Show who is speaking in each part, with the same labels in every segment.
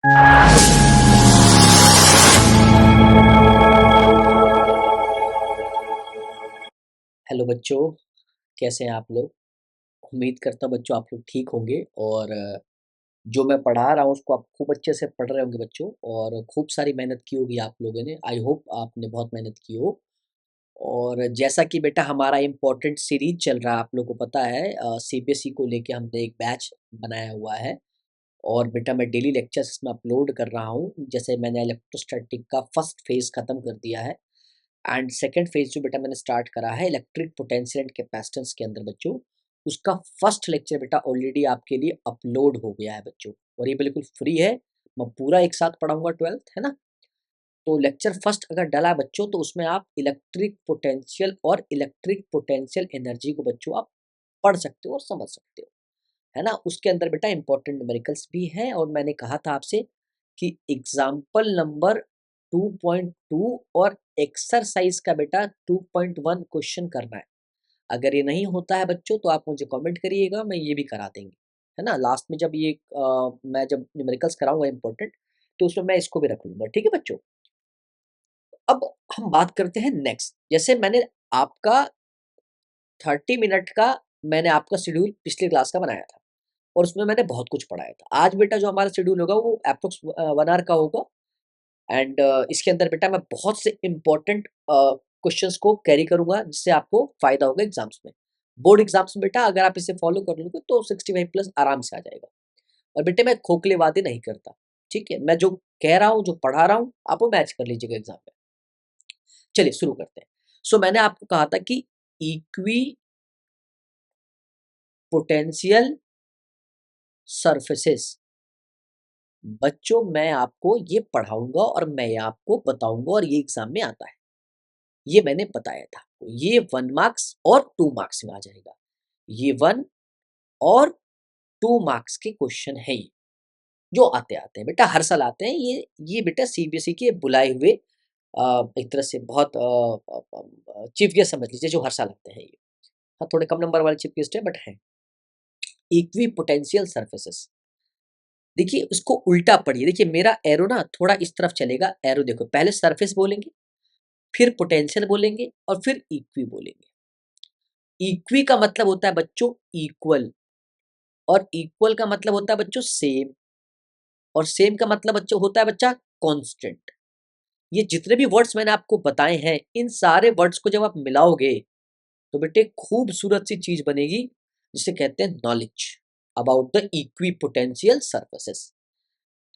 Speaker 1: Hello बच्चों, कैसे हैं आप लोग? उम्मीद करता हूँ बच्चों आप लोग ठीक होंगे और जो मैं पढ़ा रहा हूँ उसको आप खूब अच्छे से पढ़ रहे होंगे बच्चों और खूब सारी मेहनत की होगी आप लोगों ने। आई होप आपने बहुत मेहनत की हो। और जैसा कि बेटा हमारा इम्पोर्टेंट सीरीज चल रहा है, आप लोगों को पता है सीबीएसई को लेके हमने एक बैच बनाया हुआ है और बेटा मैं डेली लेक्चर्स इसमें अपलोड कर रहा हूँ। जैसे मैंने इलेक्ट्रोस्टैटिक का फर्स्ट फेज़ ख़त्म कर दिया है एंड सेकंड फेज़ जो बेटा मैंने स्टार्ट करा है इलेक्ट्रिक पोटेंशियल एंड कैपेसिटेंस के अंदर बच्चों, उसका फर्स्ट लेक्चर बेटा ऑलरेडी आपके लिए अपलोड हो गया है बच्चों और ये बिल्कुल फ्री है। मैं पूरा एक साथ पढ़ाऊँगा 12th है ना? तो लेक्चर फर्स्ट अगर डला है बच्चों तो उसमें आप इलेक्ट्रिक पोटेंशियल और इलेक्ट्रिक पोटेंशियल एनर्जी को बच्चों आप पढ़ सकते हो और समझ सकते हो। है ना? उसके अंदर बेटा इम्पोर्टेंट न्यूमेरिकल्स भी हैं और मैंने कहा था आपसे कि एग्ज़ाम्पल नंबर 2.2 और एक्सरसाइज़ का बेटा 2.1 क्वेश्चन करना है। अगर ये नहीं होता है बच्चों तो आप मुझे कमेंट करिएगा, मैं ये भी करा देंगे। है ना? लास्ट में जब ये मैं जब न्यूमेरिकल्स कराऊँगा इम्पोर्टेंट तो उसमें मैं इसको भी रख लूँगा। ठीक है बच्चों? अब हम बात करते हैं नेक्स्ट। जैसे मैंने आपका 30 मिनट का मैंने आपका शेड्यूल पिछली क्लास का बनाया था। और उसमें मैंने बहुत कुछ पढ़ाया था। आज बेटा जो हमारा शेड्यूल होगा वो एप्रोक्स 1 आवर का होगा एंड इसके अंदर बेटा मैं बहुत से इम्पोर्टेंट क्वेश्चंस को कैरी करूँगा जिससे आपको फ़ायदा होगा एग्ज़ाम्स में। बोर्ड एग्ज़ाम्स में बेटा अगर आप इसे फ़ॉलो कर लोगे तो 65 प्लस आराम से आ जाएगा। और बेटे मैं खोखले वादे नहीं करता, ठीक है? मैं जो कह रहा हूँ, जो पढ़ा रहा हूँ, आप वो मैच कर लीजिएगा एग्ज़ाम में। चलिए शुरू करते हैं। सो मैंने आपको कहा था कि इक्वी पोटेंशियल सर्फेसेस बच्चों मैं आपको ये पढ़ाऊँगा और मैं ये आपको बताऊँगा और ये एग्ज़ाम में आता है। ये मैंने बताया था। ये 1 मार्क्स और 2 मार्क्स में आ जाएगा। ये 1 और 2 मार्क्स के क्वेश्चन हैं ये, जो आते-आते हैं। बेटा हर साल आते हैं। ये बेटा सीबीएसई के बुलाए हुए एक तरह से बहुत चीफ गेस्ट समझ लीजिए जो हर साल आते हैं ये। हाँ, थोड़े कम नंबर वाले चीफ गेस्ट हैं बट हैं। इक्वी पोटेंशियल सर्फेसेस देखिए उसको उल्टा पढ़िए। देखिए मेरा एरो ना थोड़ा इस तरफ चलेगा। एरो देखो पहले सरफेस बोलेंगे, फिर पोटेंशियल बोलेंगे और फिर इक्वी बोलेंगे। इक्वी का मतलब होता है बच्चों इक्वल और इक्वल का मतलब होता है बच्चों सेम और सेम का मतलब बच्चों होता है बच्चा कांस्टेंट। ये जितने भी वर्ड्स मैंने आपको बताए हैं इन सारे वर्ड्स को जब आप मिलाओगे तो बेटे खूबसूरत सी चीज बनेगी जिसे कहते हैं knowledge about the equi potential surfaces.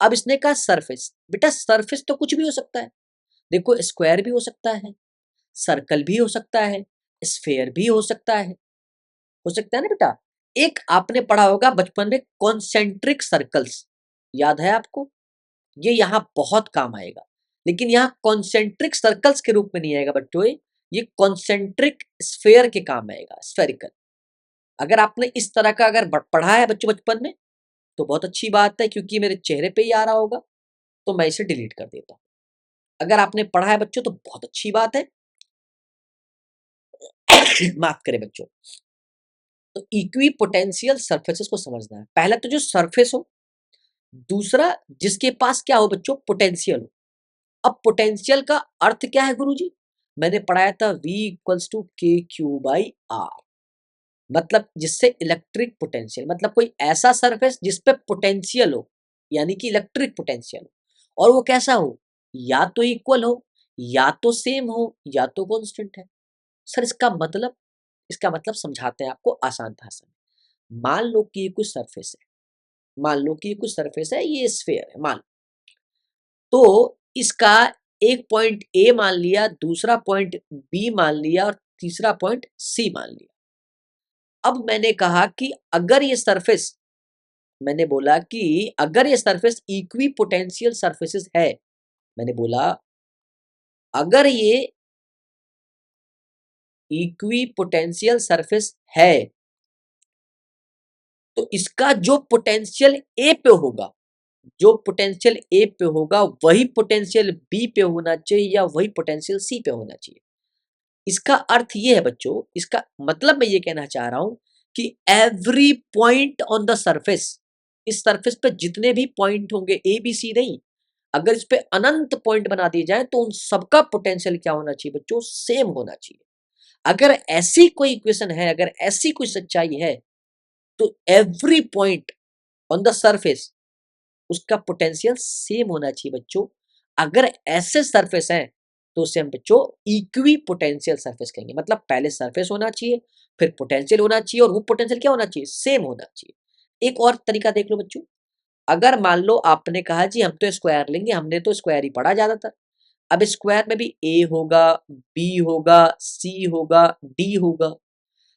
Speaker 1: अब इसने कहा सरफेस। बेटा सरफेस तो कुछ भी हो सकता है। देखो स्क्वायर भी हो सकता है, सर्कल भी हो सकता है, स्फेयर भी हो सकता है ना बेटा। एक आपने पढ़ा होगा बचपन में कॉन्सेंट्रिक सर्कल्स, याद है आपको? ये यहाँ बहुत काम आएगा, लेकिन यहाँ कॉन्सेंट्रिक सर्कल्स के रूप में नहीं आएगा बच्चों। ये कॉन्सेंट्रिक स्फेयर के काम आएगा, स्फेरिकल। अगर आपने इस तरह का अगर पढ़ा है बच्चों बचपन में तो बहुत अच्छी बात है क्योंकि मेरे चेहरे पे ही आ रहा होगा तो मैं इसे डिलीट कर देता हूँ। अगर आपने पढ़ा है बच्चों तो बहुत अच्छी बात है। माफ करें बच्चों। तो इक्वी पोटेंशियल सरफेसेस को समझना है। पहला तो जो सरफेस हो, दूसरा जिसके पास क्या हो बच्चों पोटेंशियल हो। अब पोटेंशियल का अर्थ क्या है गुरुजी? मैंने पढ़ाया था V equals to k q by are. मतलब जिससे इलेक्ट्रिक पोटेंशियल मतलब कोई ऐसा सरफेस जिस पे पोटेंशियल हो, यानी कि इलेक्ट्रिक पोटेंशियल हो और वो कैसा हो, या तो इक्वल हो, या तो सेम हो, या तो कांस्टेंट है। सर इसका मतलब समझाते हैं आपको आसान भाषा में। मान लो कि ये कुछ सरफेस है, मान लो कि ये कुछ सरफेस है, ये स्फेयर है मान लो। तो इसका एक पॉइंट ए मान लिया, दूसरा पॉइंट बी मान लिया और तीसरा पॉइंट सी मान लिया। अब मैंने कहा कि अगर ये सरफेस मैंने बोला कि अगर ये सरफेस इक्वी पोटेंशियल सरफेसेस है, मैंने बोला अगर ये इक्वी पोटेंशियल सरफेस है तो इसका जो पोटेंशियल ए पे होगा, जो पोटेंशियल ए पे होगा वही पोटेंशियल बी पे होना चाहिए या वही पोटेंशियल सी पे होना चाहिए। इसका अर्थ ये है बच्चों, इसका मतलब मैं ये कहना चाह रहा हूं कि every point on the surface इस सरफेस पे जितने भी पॉइंट होंगे, ए बी सी नहीं, अगर इस पे अनंत पॉइंट बना दिए जाए तो उन सबका पोटेंशियल क्या होना चाहिए बच्चों? सेम होना चाहिए। अगर ऐसी कोई इक्वेशन है, अगर ऐसी कोई सच्चाई है, तो every point on the surface उसका पोटेंशियल सेम होना चाहिए बच्चों। अगर ऐसे सरफेस हैं तो उसे हम बच्चों इक्वी पोटेंशियल सरफेस कहेंगे। मतलब पहले सरफेस होना चाहिए, फिर पोटेंशियल होना चाहिए, और वो पोटेंशियल क्या होना चाहिए? सेम होना चाहिए। एक और तरीका देख लो बच्चों, अगर मान लो आपने कहा जी हम तो स्क्वायर लेंगे, हमने तो स्क्वायर ही पढ़ा ज्यादातर। अब स्क्वायर में भी ए होगा, बी होगा, सी होगा, डी होगा,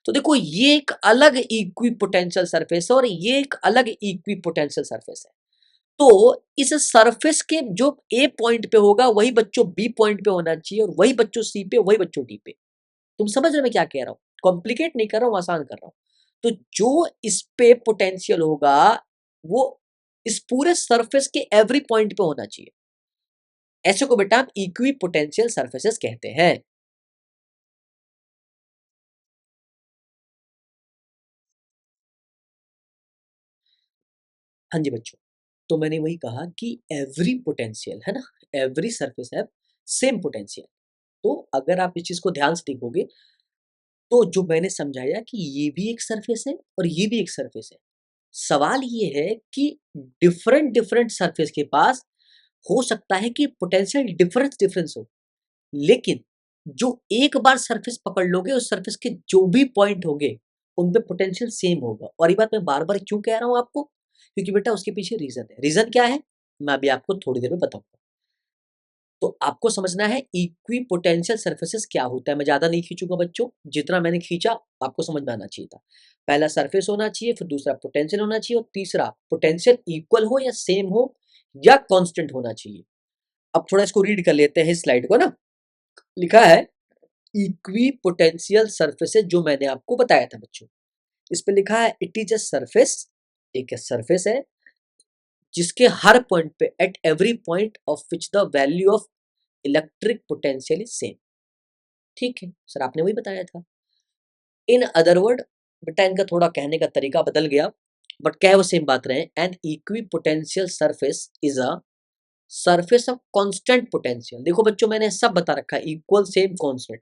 Speaker 1: तो देखो ये एक अलग इक्वी पोटेंशियल सरफेस है और ये एक अलग इक्वी पोटेंशियल सरफेस है। तो इस सरफेस के जो ए पॉइंट पे होगा वही बच्चों बी पॉइंट पे होना चाहिए, और वही बच्चों सी पे, वही बच्चों डी पे। तुम समझ रहे हो मैं क्या कह रहा हूँ? कॉम्प्लिकेट नहीं कर रहा हूँ, आसान कर रहा हूँ। तो जो इस पे पोटेंशियल होगा वो इस पूरे सरफेस के एवरी पॉइंट पे होना चाहिए। ऐसे को बेटा हम इक्वी पोटेंशियल सरफेसेस कहते हैं। हाँ जी बच्चों, तो मैंने वही कहा कि एवरी पोटेंशियल है ना, एवरी सरफेस है सेम पोटेंशियल। तो अगर आप इस चीज को ध्यान से देखोगे तो जो मैंने समझाया कि ये भी एक सरफेस है और ये भी एक सरफेस है। सवाल ये है कि डिफरेंट डिफरेंट सरफेस के पास हो सकता है कि पोटेंशियल डिफरेंस डिफरेंस हो, लेकिन जो एक बार सरफेस पकड़ लोगे उस सरफेस के जो भी पॉइंट होंगे उन पे पोटेंशियल सेम होगा। और ये बात मैं बार बार क्यों कह रहा हूं आपको? क्योंकि बेटा उसके पीछे रीजन है। रीजन क्या है मैं अभी आपको थोड़ी देर में बताऊंगा। तो आपको समझना है इक्वी पोटेंशियल सरफेसेस क्या होता है। मैं ज्यादा नहीं खींचूंगा बच्चों, जितना मैंने खींचा आपको समझ में आना चाहिए था। पहला सरफेस होना चाहिए, फिर दूसरा पोटेंशियल होना चाहिए, और तीसरा पोटेंशियल इक्वल हो या सेम हो या कांस्टेंट होना चाहिए। अब थोड़ा इसको रीड कर लेते हैं इस स्लाइड को ना। लिखा है इक्वी पोटेंशियल सरफेसेस, जो मैंने आपको बताया था बच्चों। इस पे लिखा है इट इज अ सरफेस, एक सरफेस है जिसके हर पॉइंट पे at every point of which the value of electric potential is same. ठीक है सर, आपने वही बताया था। इन अदर वर्ड बेटा इनका थोड़ा कहने का तरीका बदल गया, बट क्या है वो सेम बात रहे। An equipotential surface is a surface of constant potential. देखो बच्चों मैंने सब बता रखा है, इक्वल सेम कांस्टेंट।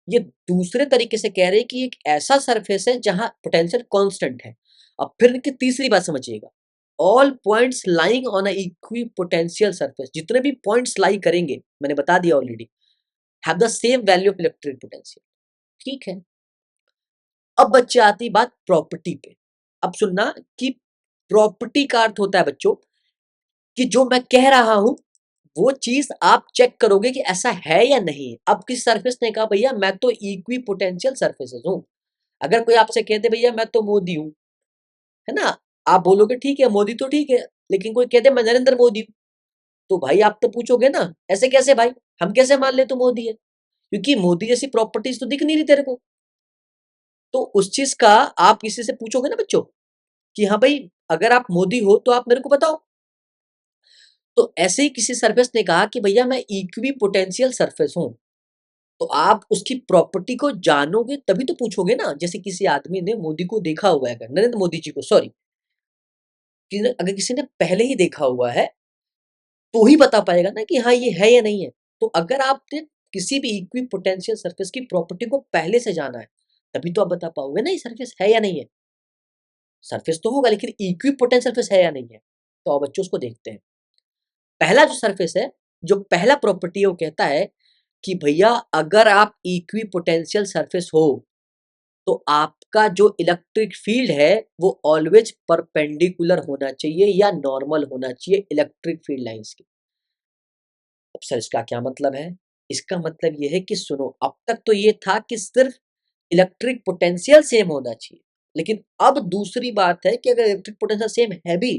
Speaker 1: ये दूसरे तरीके से कह रहे हैं कि एक ऐसा सरफेस है जहां पोटेंशियल कांस्टेंट है। अब फिर इनकी तीसरी बात समझिएगा, all points lying on a equi potential surface, जितने भी पॉइंट्स लाई करेंगे मैंने बता दिया already, have the same value of electric potential. ठीक है, अब बच्चे आती बात प्रॉपर्टी पे। अब सुनना कि प्रॉपर्टी का अर्थ होता है बच्चों कि जो मैं कह रहा हूं वो चीज आप चेक करोगे कि ऐसा है या नहीं। अब किस सरफेस ने कहा भैया मैं तो इक्वी पोटेंशियल सरफेसेस हूं। अगर कोई आपसे कहते भैया मैं तो मोदी हूं, है ना, आप बोलोगे ठीक है मोदी तो ठीक है, लेकिन कोई कहते मैं नरेंद्र मोदी हूं, तो भाई आप तो पूछोगे ना ऐसे कैसे भाई, हम कैसे मान ले तो मोदी है, क्योंकि मोदी जैसी प्रॉपर्टीज तो दिख नहीं रही तेरे को। तो उस चीज का आप किसी से पूछोगे ना बच्चों कि हाँ भाई अगर आप मोदी हो तो आप मेरे को बताओ। तो ऐसे ही किसी सरफेस ने कहा कि भैया मैं इक्वी पोटेंशियल सरफेस हूं, तो आप उसकी प्रॉपर्टी को जानोगे तभी तो पूछोगे ना। जैसे किसी आदमी ने मोदी को देखा हुआ है, अगर नरेंद्र मोदी जी को सॉरी, अगर किसी ने पहले ही देखा हुआ है तो ही बता पाएगा ना कि हाँ ये है या नहीं है। तो अगर आपने किसी भी इक्वी पोटेंशियल सरफेस की प्रॉपर्टी को पहले से जाना है तभी तो आप बता पाओगे ना ये सरफेस है या नहीं है। सरफेस तो होगा लेकिन इक्वी पोटेंशियल सरफेस है या नहीं है। तो आप बच्चों उसको देखते हैं। पहला जो सरफेस है, जो पहला प्रॉपर्टी है वो कहता है कि भैया अगर आप इक्वी पोटेंशियल सरफेस हो तो आपका जो इलेक्ट्रिक फील्ड है वो ऑलवेज परपेंडिकुलर होना चाहिए या नॉर्मल होना चाहिए इलेक्ट्रिक फील्ड लाइंस की। अब सर इसका क्या मतलब है? इसका मतलब ये है कि सुनो, अब तक तो ये था कि सिर्फ इलेक्ट्रिक पोटेंशियल सेम होना चाहिए, लेकिन अब दूसरी बात है कि अगर इलेक्ट्रिक पोटेंशियल सेम है भी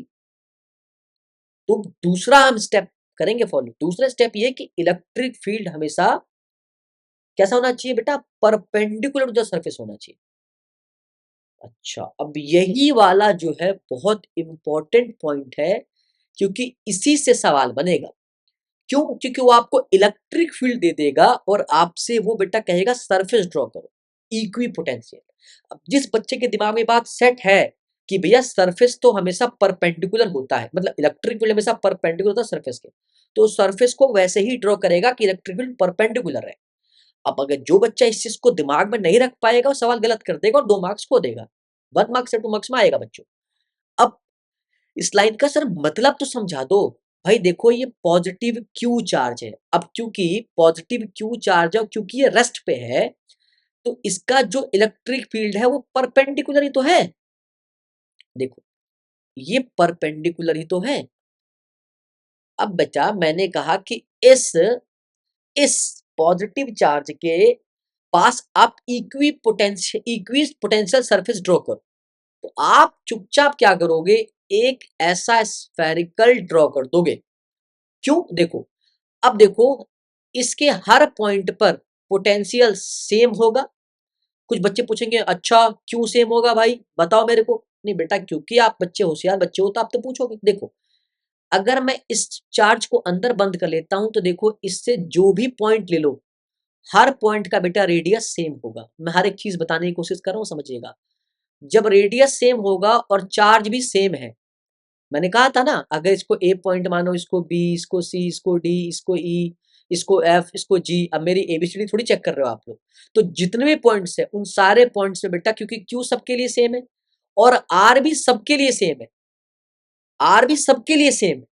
Speaker 1: तो दूसरा हम स्टेप करेंगे फॉलो। दूसरा स्टेप ये कि इलेक्ट्रिक फील्ड हमेशा कैसा होना चाहिए बेटा? परपेंडिकुलर टू द सरफेस होना चाहिए। अच्छा, अब यही वाला जो है बहुत इंपॉर्टेंट पॉइंट है, क्योंकि इसी से सवाल बनेगा। क्यों? क्योंकि वो आपको इलेक्ट्रिक फील्ड दे देगा और आपसे वो बेटा कहेगा सरफेस ड्रॉ करो इक्वी पोटेंशियल। अब जिस बच्चे के दिमाग में बात सेट है कि भैया सरफेस तो हमेशा परपेंडिकुलर होता है, मतलब इलेक्ट्रिक फील्ड हमेशा परपेंडिकुलर होता है सरफेस के, तो सरफेस को वैसे ही ड्रॉ करेगा कि इलेक्ट्रिक फील्ड परपेंडिकुलर है। अब अगर जो बच्चा इस चीज को दिमाग में नहीं रख पाएगा वो सवाल गलत कर देगा और 2 मार्क्स खो देगा, 1 मार्क्स से 2 मार्क्स में आएगा बच्चों। अब इस लाइन का सर मतलब तो समझा दो। भाई देखो ये पॉजिटिव क्यू चार्ज है, अब क्योंकि पॉजिटिव क्यू चार्ज है, क्योंकि ये रेस्ट पे है, तो इसका जो इलेक्ट्रिक फील्ड है वो परपेंडिकुलर ही तो है। देखो ये परपेंडिकुलर ही तो है। अब बच्चा मैंने कहा कि इस पॉजिटिव चार्ज के पास आप इक्वी पोटेंशियल सरफेस ड्रॉ करो। तो आप चुपचाप क्या करोगे, एक ऐसा स्फेरिकल ड्रॉ कर दोगे। क्यों, देखो अब देखो इसके हर पॉइंट पर पोटेंशियल सेम होगा। कुछ बच्चे पूछेंगे अच्छा क्यों सेम होगा भाई, बताओ मेरे को। नहीं बेटा, क्योंकि आप बच्चे होशियार बच्चे हो तो आप तो पूछोगे। देखो अगर मैं इस चार्ज को अंदर बंद कर लेता हूं तो देखो इससे जो भी पॉइंट ले लो, हर पॉइंट का बेटा रेडियस सेम होगा। मैं हर एक चीज बताने की कोशिश कर रहा हूं, समझिएगा। जब रेडियस सेम होगा और चार्ज भी सेम है, मैंने कहा था ना, अगर इसको ए पॉइंट मानो, इसको बी, इसको सी, इसको डी, इसको ई, इसको एफ, इसको जी, अब मेरी एबीसीडी थोड़ी चेक कर रहे हो आप लोग। तो जितने भी पॉइंट्स है उन सारे पॉइंट्स में बेटा, क्योंकि क्यू सबके लिए सेम है और आर भी सबके लिए सेम है, आर भी सबके लिए सेम है,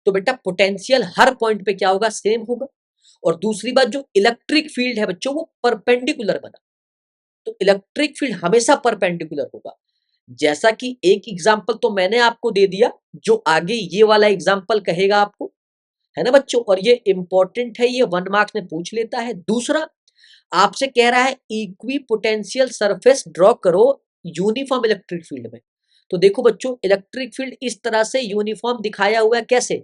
Speaker 1: तो बेटा पोटेंशियल हर पॉइंट पे क्या होगा, सेम होगा। और दूसरी बात, जो इलेक्ट्रिक फील्ड है बच्चों वो परपेंडिकुलर बना, तो इलेक्ट्रिक फील्ड हमेशा परपेंडिकुलर होगा। जैसा कि एक एग्जांपल तो मैंने आपको दे दिया, जो आगे ये वाला एग्जांपल कहेगा आपको, है ना बच्चों, और ये इंपॉर्टेंट है, ये 1 मार्क्स में पूछ लेता है। दूसरा आपसे कह रहा है इक्वी पोटेंशियल सरफेस ड्रॉ करो यूनिफॉर्म इलेक्ट्रिक फील्ड में। तो देखो बच्चों इलेक्ट्रिक फील्ड इस तरह से यूनिफॉर्म दिखाया हुआ है, कैसे,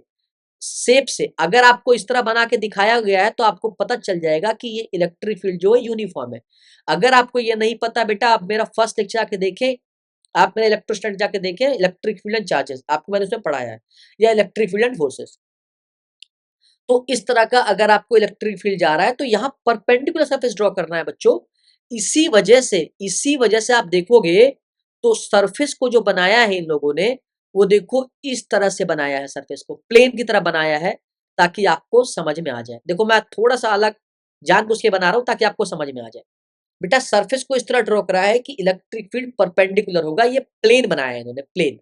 Speaker 1: शेप से। अगर आपको इस तरह बना के दिखाया गया है तो आपको पता चल जाएगा कि ये इलेक्ट्रिक फील्ड जो है यूनिफॉर्म है। अगर आपको ये नहीं पता बेटा, आप मेरा फर्स्ट लेक्चर आके देखें, आप मेरे इलेक्ट्रोस्टैटिक जाके देखें, इलेक्ट्रिक फील्ड एंड चार्जेस, आपको मैंने उसमें पढ़ाया है, या इलेक्ट्रिक फील्ड एंड फोर्सेस। तो इस तरह का अगर आपको इलेक्ट्रिक फील्ड जा रहा है तो यहाँ परपेंडिकुलर सरफेस ड्रॉ करना है बच्चों। इसी वजह से आप देखोगे तो सरफेस को जो बनाया है इन लोगों ने, वो देखो इस तरह से बनाया है, सरफेस को प्लेन की तरह बनाया है, ताकि आपको समझ में आ जाए। देखो मैं थोड़ा सा अलग जानबूझ के बना रहा हूं ताकि आपको समझ में आ जाए। बेटा सरफेस को इस तरह ड्रॉ करा है कि इलेक्ट्रिक फील्ड परपेंडिकुलर होगा, ये प्लेन बनाया है इन्होंने, प्लेन,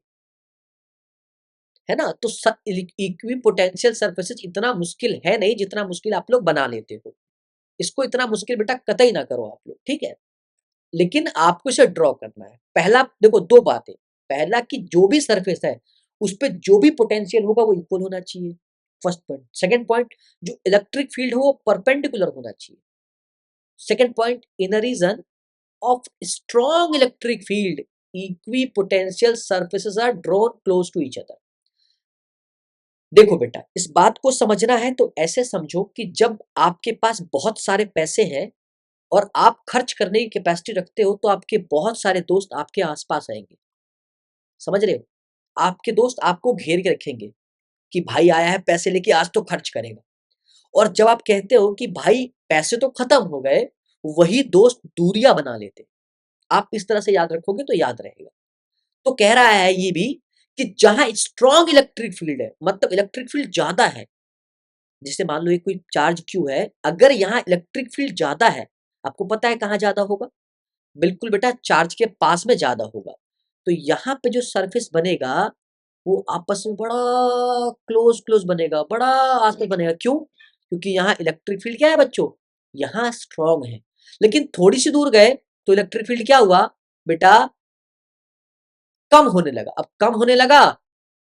Speaker 1: है ना। तो इक्वी पोटेंशियल सरफेसेस इतना मुश्किल है नहीं जितना मुश्किल आप लोग बना लेते हो। इसको इतना मुश्किल बेटा कतई ना करो आप लोग, ठीक है। लेकिन आपको इसे ड्रॉ करना है। पहला देखो 2 बातें, पहला कि जो भी सरफेस है उस पर जो भी पोटेंशियल होगा वो इक्वल होना चाहिए, फर्स्ट पॉइंट। सेकंड पॉइंट, जो इलेक्ट्रिक फील्ड हो वो परपेंडिकुलर होना चाहिए। Second point, in a region of strong electric field, equipotential surfaces are drawn close to each other। देखो बेटा इस बात को समझना है तो ऐसे समझो कि जब आपके पास बहुत सारे पैसे हैं और आप खर्च करने की कैपेसिटी रखते हो, तो आपके बहुत सारे दोस्त आपके आसपास आएंगे, समझ रहे हो। आपके दोस्त आपको घेर के रखेंगे कि भाई आया है पैसे लेके, आज तो खर्च करेगा। और जब आप कहते हो कि भाई पैसे तो खत्म हो गए, वही दोस्त दूरियां बना लेते। आप इस तरह से याद रखोगे तो याद रहेगा। तो कह रहा है ये भी कि जहां स्ट्रॉन्ग इलेक्ट्रिक फील्ड है, मतलब इलेक्ट्रिक फील्ड ज्यादा है, जैसे मान लो ये कोई चार्ज क्यू है, अगर यहाँ इलेक्ट्रिक फील्ड ज्यादा है, आपको पता है कहाँ ज्यादा होगा, बिल्कुल बेटा चार्ज के पास में ज्यादा होगा। तो यहाँ पे जो सरफेस बनेगा वो आपस में बड़ा क्लोज क्लोज बनेगा, बड़ा आसपास बनेगा। क्यों, क्योंकि यहाँ इलेक्ट्रिक फील्ड क्या है बच्चों, यहाँ स्ट्रॉन्ग है। लेकिन थोड़ी सी दूर गए तो इलेक्ट्रिक फील्ड क्या हुआ बेटा, कम होने लगा। अब कम होने लगा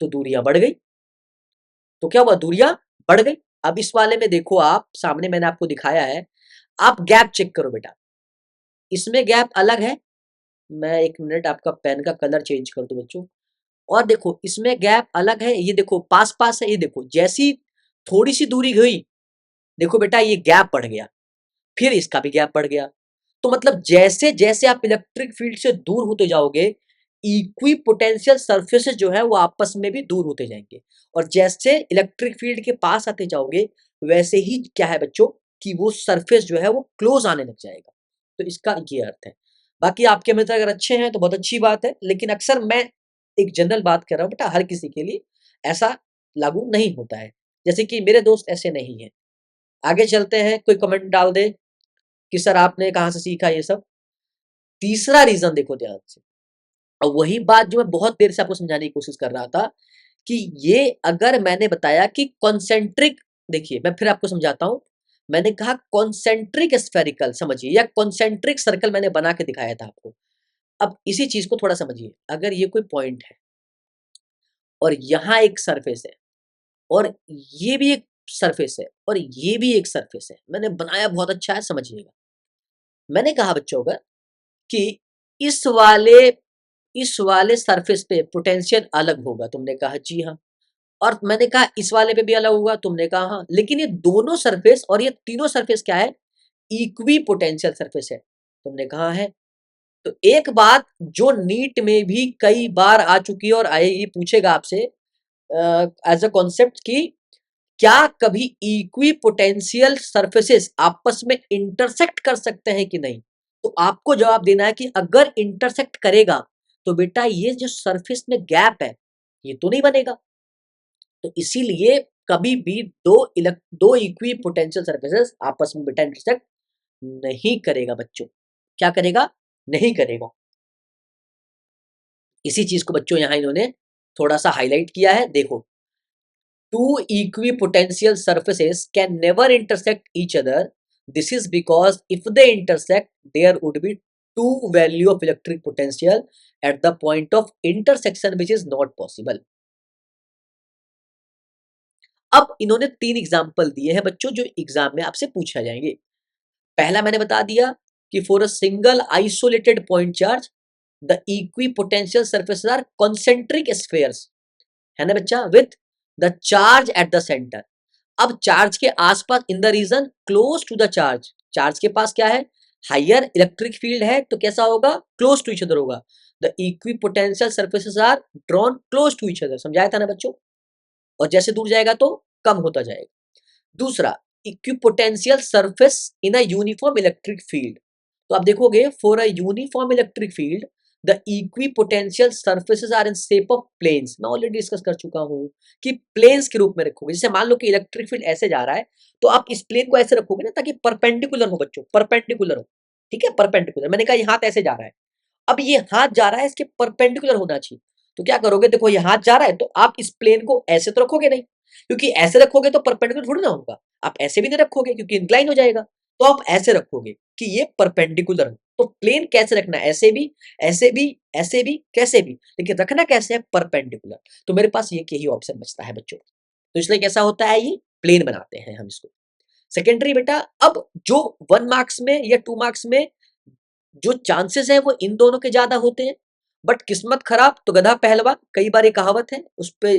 Speaker 1: तो दूरियां बढ़ गई, तो क्या हुआ, दूरियां बढ़ गई। अब इस वाले में देखो, आप सामने मैंने आपको दिखाया है, आप गैप चेक करो बेटा, इसमें गैप अलग है। मैं एक मिनट आपका पेन का कलर चेंज कर दूं बच्चों। और देखो इसमें गैप अलग है, ये देखो पास पास है, ये देखो जैसी थोड़ी सी दूरी गई, देखो बेटा ये गैप बढ़ गया, फिर इसका भी गैप बढ़ गया। तो मतलब जैसे जैसे आप इलेक्ट्रिक फील्ड से दूर होते जाओगे, इक्वी पोटेंशियल सरफेसेस जो है वो आपस में भी दूर होते जाएंगे। और जैसे इलेक्ट्रिक फील्ड के पास आते जाओगे, वैसे ही क्या है बच्चों कि वो सरफेस जो है वो क्लोज आने लग जाएगा। तो इसका ये अर्थ है। बाकी आपके मित्र अगर अच्छे हैं तो बहुत अच्छी बात है, लेकिन अक्सर मैं एक जनरल बात कर रहा हूँ बेटा, हर किसी के लिए ऐसा लागू नहीं होता है। जैसे कि मेरे दोस्त ऐसे नहीं हैं। आगे चलते हैं, कोई कमेंट डाल दे कि सर आपने कहाँ से सीखा ये सब। तीसरा रीजन देखो ध्यान से, और वही बात जो मैं बहुत देर से आपको समझाने की कोशिश कर रहा था कि ये अगर मैंने बताया कि कॉन्सेंट्रिक, देखिए मैं फिर आपको समझाता हूं, मैंने कहा कॉन्सेंट्रिक स्फेरिकल समझिए, या कॉन्सेंट्रिक सर्कल मैंने बना के दिखाया था आपको। अब इसी चीज को थोड़ा समझिए, अगर ये कोई पॉइंट है और यहाँ एक सरफेस है और ये भी एक सरफेस है और ये भी एक सरफेस है, मैंने बनाया बहुत अच्छा है, समझिएगा। मैंने कहा बच्चों का कि इस वाले इस वाले सरफेस पे पोटेंशियल अलग होगा, तुमने कहा जी हाँ। और मैंने कहा इस वाले पे भी अलग होगा, तुमने कहा हाँ। लेकिन ये दोनों सरफेस और ये तीनों सरफेस क्या है, इक्वी पोटेंशियल सरफेस है, तुमने कहा है। तो एक बात जो नीट में भी कई बार आ चुकी है और आएगी, पूछेगा आपसे एज अ कॉन्सेप्ट कि क्या कभी इक्वी पोटेंशियल सरफेसेस आपस में इंटरसेक्ट कर सकते हैं कि नहीं। तो आपको जवाब देना है कि अगर इंटरसेक्ट करेगा तो बेटा ये जो सरफेस में गैप है ये तो नहीं बनेगा। तो इसीलिए कभी भी दो इक्वी पोटेंशियल सरफेसेस आपस में बेटा इंटरसेक्ट नहीं करेगा बच्चों। क्या करेगा, नहीं करेगा। इसी चीज को बच्चों यहां इन्होंने थोड़ा सा हाईलाइट किया है, देखो। Two equipotential surfaces can never intersect each other. This is because if they intersect, there would be two value of electric potential at the point of intersection, which is not possible. अब इन्होंने तीन example दिए हैं बच्चों जो exam में आपसे पूछा जाएंगे। पहला मैंने बता दिया कि for a single isolated point charge the equipotential surfaces are concentric spheres, है ना बच्चा, with the charge at the centre. अब चार्ज के आसपास in the region close to the charge, charge के पास क्या है, हायर इलेक्ट्रिक फील्ड है, तो कैसा होगा, क्लोज टू ईच अदर होगा। The equipotential surfaces are drawn close to each other, समझाया था ना बच्चों। और जैसे दूर जाएगा तो कम होता जाएगा। दूसरा, equipotential surface in a uniform electric field. तो आप देखोगे for a uniform electric field the equipotential surfaces are in shape of planes. मैं ऑलरेडी डिस्कस कर चुका हूं कि प्लेन्स के रूप में रखोगे। जैसे मान लो कि इलेक्ट्रिक फील्ड ऐसे जा रहा है तो आप इस प्लेन को ऐसे रखोगे ना ताकि परपेंडिकुलर हो बच्चों, परपेंडिकुलर हो। ठीक है, परपेंडिकुलर, मैंने कहा ये हाथ ऐसे जा रहा है, अब ये हाथ जा रहा है इसके परपेंडिकुलर होना चाहिए। तो क्या करोगे, देखो ये हाथ जा रहा है तो आप इस प्लेन को ऐसे तो रखोगे नहीं, क्योंकि ऐसे रखोगे तो परपेंडिकुलर थोड़ी ना होगा। आप ऐसे भी नहीं रखोगे क्योंकि इंक्लाइन हो जाएगा। तो आप ऐसे रखोगे कि ये परपेंडिकुलर हो। तो प्लेन कैसे रखना है, ऐसे भी, ऐसे भी, ऐसे भी, कैसे भी, लेकिन रखना कैसे है, परपेंडिकुलर। तो मेरे पास ये यही ऑप्शन बचता है बच्चों। तो इसलिए कैसा होता है, ये प्लेन बनाते हैं हम इसको। सेकेंडरी बेटा, अब जो 1 मार्क्स में या 2 मार्क्स में जो चांसेस है वो इन दोनों के ज्यादा होते हैं, बट किस्मत खराब तो गधा पहलवान, कई बार ये कहावत है, उस पे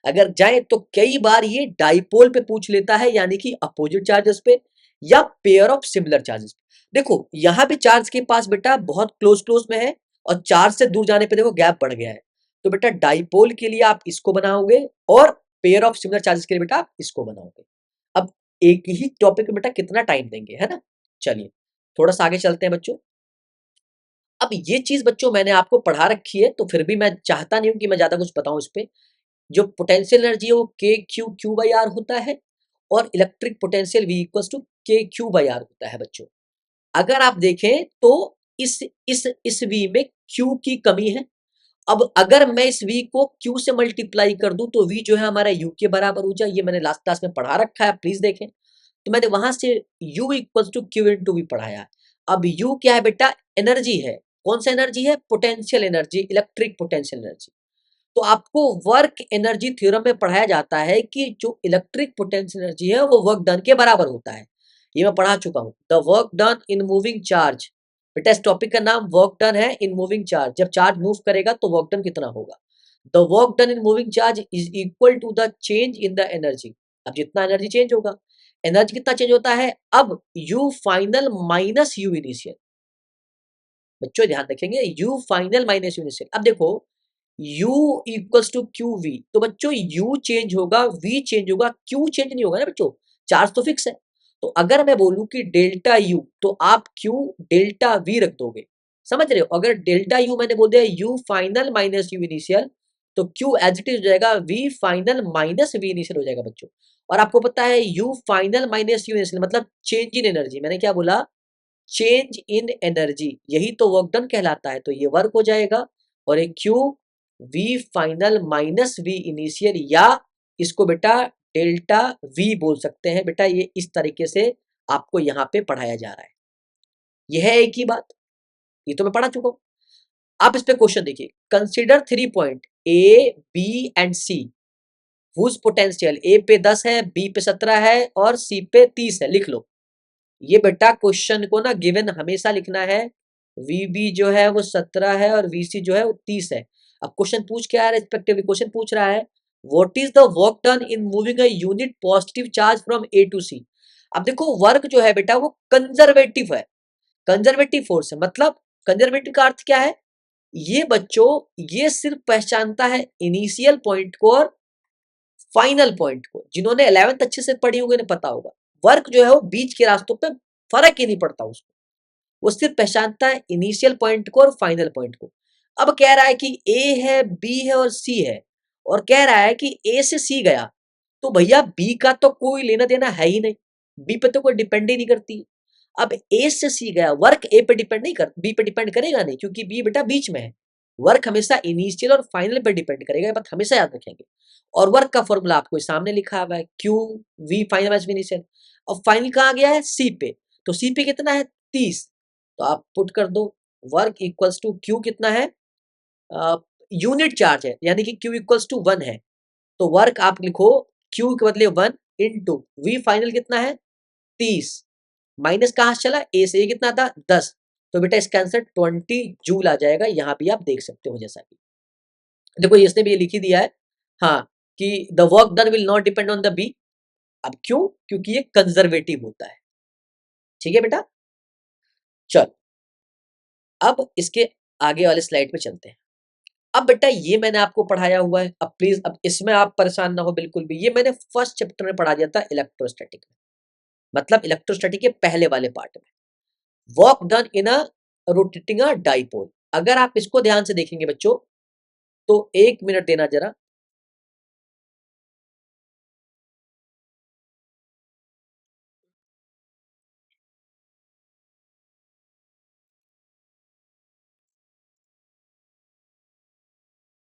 Speaker 1: अगर जाए तो कई बार ये डाइपोल पे पूछ लेता है, यानी कि अपोजिट चार्जेस पे या पेयर ऑफ सिमिलर चार्जेस। देखो यहां भी चार्ज के पास बेटा बहुत क्लोज क्लोज में है और चार्ज से दूर जाने पे देखो गैप बढ़ गया है। तो बेटा डाइपोल के लिए आप इसको बनाओगे और पेयर ऑफ सिमिलर चार्जेस के लिए बेटा आप इसको बनाओगे। अब एक ही टॉपिक में बेटा कितना टाइम देंगे, है ना। चलिए थोड़ा सा आगे चलते हैं बच्चों। अब ये चीज बच्चों मैंने आपको पढ़ा रखी है, तो फिर भी मैं चाहता नहीं हूं कि मैं ज्यादा कुछ बताऊं इस पे। जो पोटेंशियल एनर्जी है वो के क्यू क्यू बाई आर होता है और electric potential V equal to k q by r होता है बच्चों। अगर आप देखें तो इस वी में क्यू की कमी है। अब अगर मैं इस वी को क्यू से मल्टीप्लाई कर दूं तो वी जो है हमारा यू के बराबर हो जाए, ये मैंने लास्ट क्लास में पढ़ा रखा है, प्लीज देखें। तो मैंने वहां से u equal to q into V पढ़ाया। अब u क्या है बेटा, एनर्जी है। कौन सा एनर्जी है, potential energy, electric potential energy. तो आपको वर्क एनर्जी थ्योरम में पढ़ाया जाता है कि जो इलेक्ट्रिक पोटेंशियल एनर्जी है वो वर्क डन के बराबर होता है। ये मैं पढ़ा चुका हूं, the work done in moving charge. बेटा इस टॉपिक का नाम वर्क डन है इन मूविंग चार्ज। जब चार्ज मूव करेगा तो वर्क डन कितना होगा। The work done in moving charge is equal to the change in the energy. अब जितना एनर्जी चेंज होगा, एनर्जी कितना चेंज होता है, अब U final minus U initial. बच्चों ध्यान रखेंगे, U final minus U initial. अब देखो u equals to q V, तो बच्चों u चेंज होगा, v चेंज होगा, q चेंज नहीं होगा ना बच्चों, चार्ज तो फिक्स है। तो अगर मैं बोलूं कि डेल्टा u तो आप q डेल्टा v रख दोगे। समझ रहे हो? अगर डेल्टा यू मैंने बोल दिया U final minus U initial, तो क्यू एज इट इज हो जाएगा V final minus V initial हो जाएगा बच्चों। और आपको पता है U final minus U initial मतलब चेंज इन एनर्जी, मैंने क्या बोला, चेंज इन एनर्जी, यही तो वर्क डन कहलाता है। तो ये वर्क हो जाएगा और एक q V final minus V initial, या इसको बेटा डेल्टा वी बोल सकते हैं बेटा। ये इस तरीके से आपको यहाँ पे पढ़ाया जा रहा है। यह है एक ही बात, ये तो मैं पढ़ा चुका हूं। आप इस पे क्वेश्चन देखिए, consider 3 point A B and C whose potential A पे 10 है, बी पे 17 है और सी पे 30 है। लिख लो ये बेटा, क्वेश्चन को ना गिवन हमेशा लिखना है। वी बी जो है वो 17 है और वी सी जो है वो 30 है। अब क्वेश्चन पूछ क्या है, रेस्पेक्टिवली क्वेश्चन पूछ रहा है what is the work done in moving a unit positive charge from A to C. अब देखो वर्क जो है बेटा वो कंजर्वेटिव है, कंजर्वेटिव फोर्स है। मतलब कंजर्वेटिव का अर्थ क्या है, ये बच्चों ये सिर्फ पहचानता है इनिशियल पॉइंट को और फाइनल पॉइंट को। जिन्होंने 11th अच्छे से पढ़ी होंगे उन्हें पता होगा, वर्क जो है वो बीच के रास्तों पे फर्क ही नहीं पड़ता उसको, वो सिर्फ पहचानता है इनिशियल पॉइंट को और फाइनल पॉइंट को। अब कह रहा है कि ए है, बी है और सी है, और कह रहा है कि ए से सी गया, तो भैया बी का तो कोई लेना देना है ही नहीं, बी पे तो कोई डिपेंड ही नहीं करती। अब ए से सी गया, वर्क ए पे डिपेंड नहीं कर, बी पे डिपेंड करेगा नहीं, क्योंकि बी बेटा बीच में है। वर्क हमेशा इनिशियल और फाइनल पे डिपेंड करेगा, ये बात हमेशा याद रखेंगे। और वर्क का फॉर्मूला आपको सामने लिखा हुआ है, q V final minus V initial. और फाइनल कहाँ गया है, सी पे, तो सी पे कितना है 30, तो आप पुट कर दो वर्क इक्वल्स टू क्यू कितना है, यूनिट चार्ज है यानी कि क्यू इक्वल्स टू 1 है, तो वर्क आप लिखो क्यू के बदले 1 इंटू वी फाइनल कितना है 30, माइनस कहाँ से चला ए से, ये कितना था 10, तो बेटा इसका आंसर 20 जूल आ जाएगा। यहाँ भी आप देख सकते हो जैसा कि देखो इसने भी ये लिख ही दिया है, हाँ, कि the work done will not depend on the B. अब क्यों, क्योंकि ये कंजर्वेटिव होता है। ठीक है बेटा, चल अब इसके आगे वाले स्लाइड पे चलते हैं। अब बेटा ये मैंने आपको पढ़ाया हुआ है, अब प्लीज अब इसमें आप परेशान ना हो बिल्कुल भी, ये मैंने फर्स्ट चैप्टर में पढ़ा दिया था इलेक्ट्रोस्टैटिक में, मतलब इलेक्ट्रोस्टैटिक के पहले वाले पार्ट में, work done in a rotating a dipole. अगर आप इसको ध्यान से देखेंगे बच्चों, तो 1 मिनट देना जरा।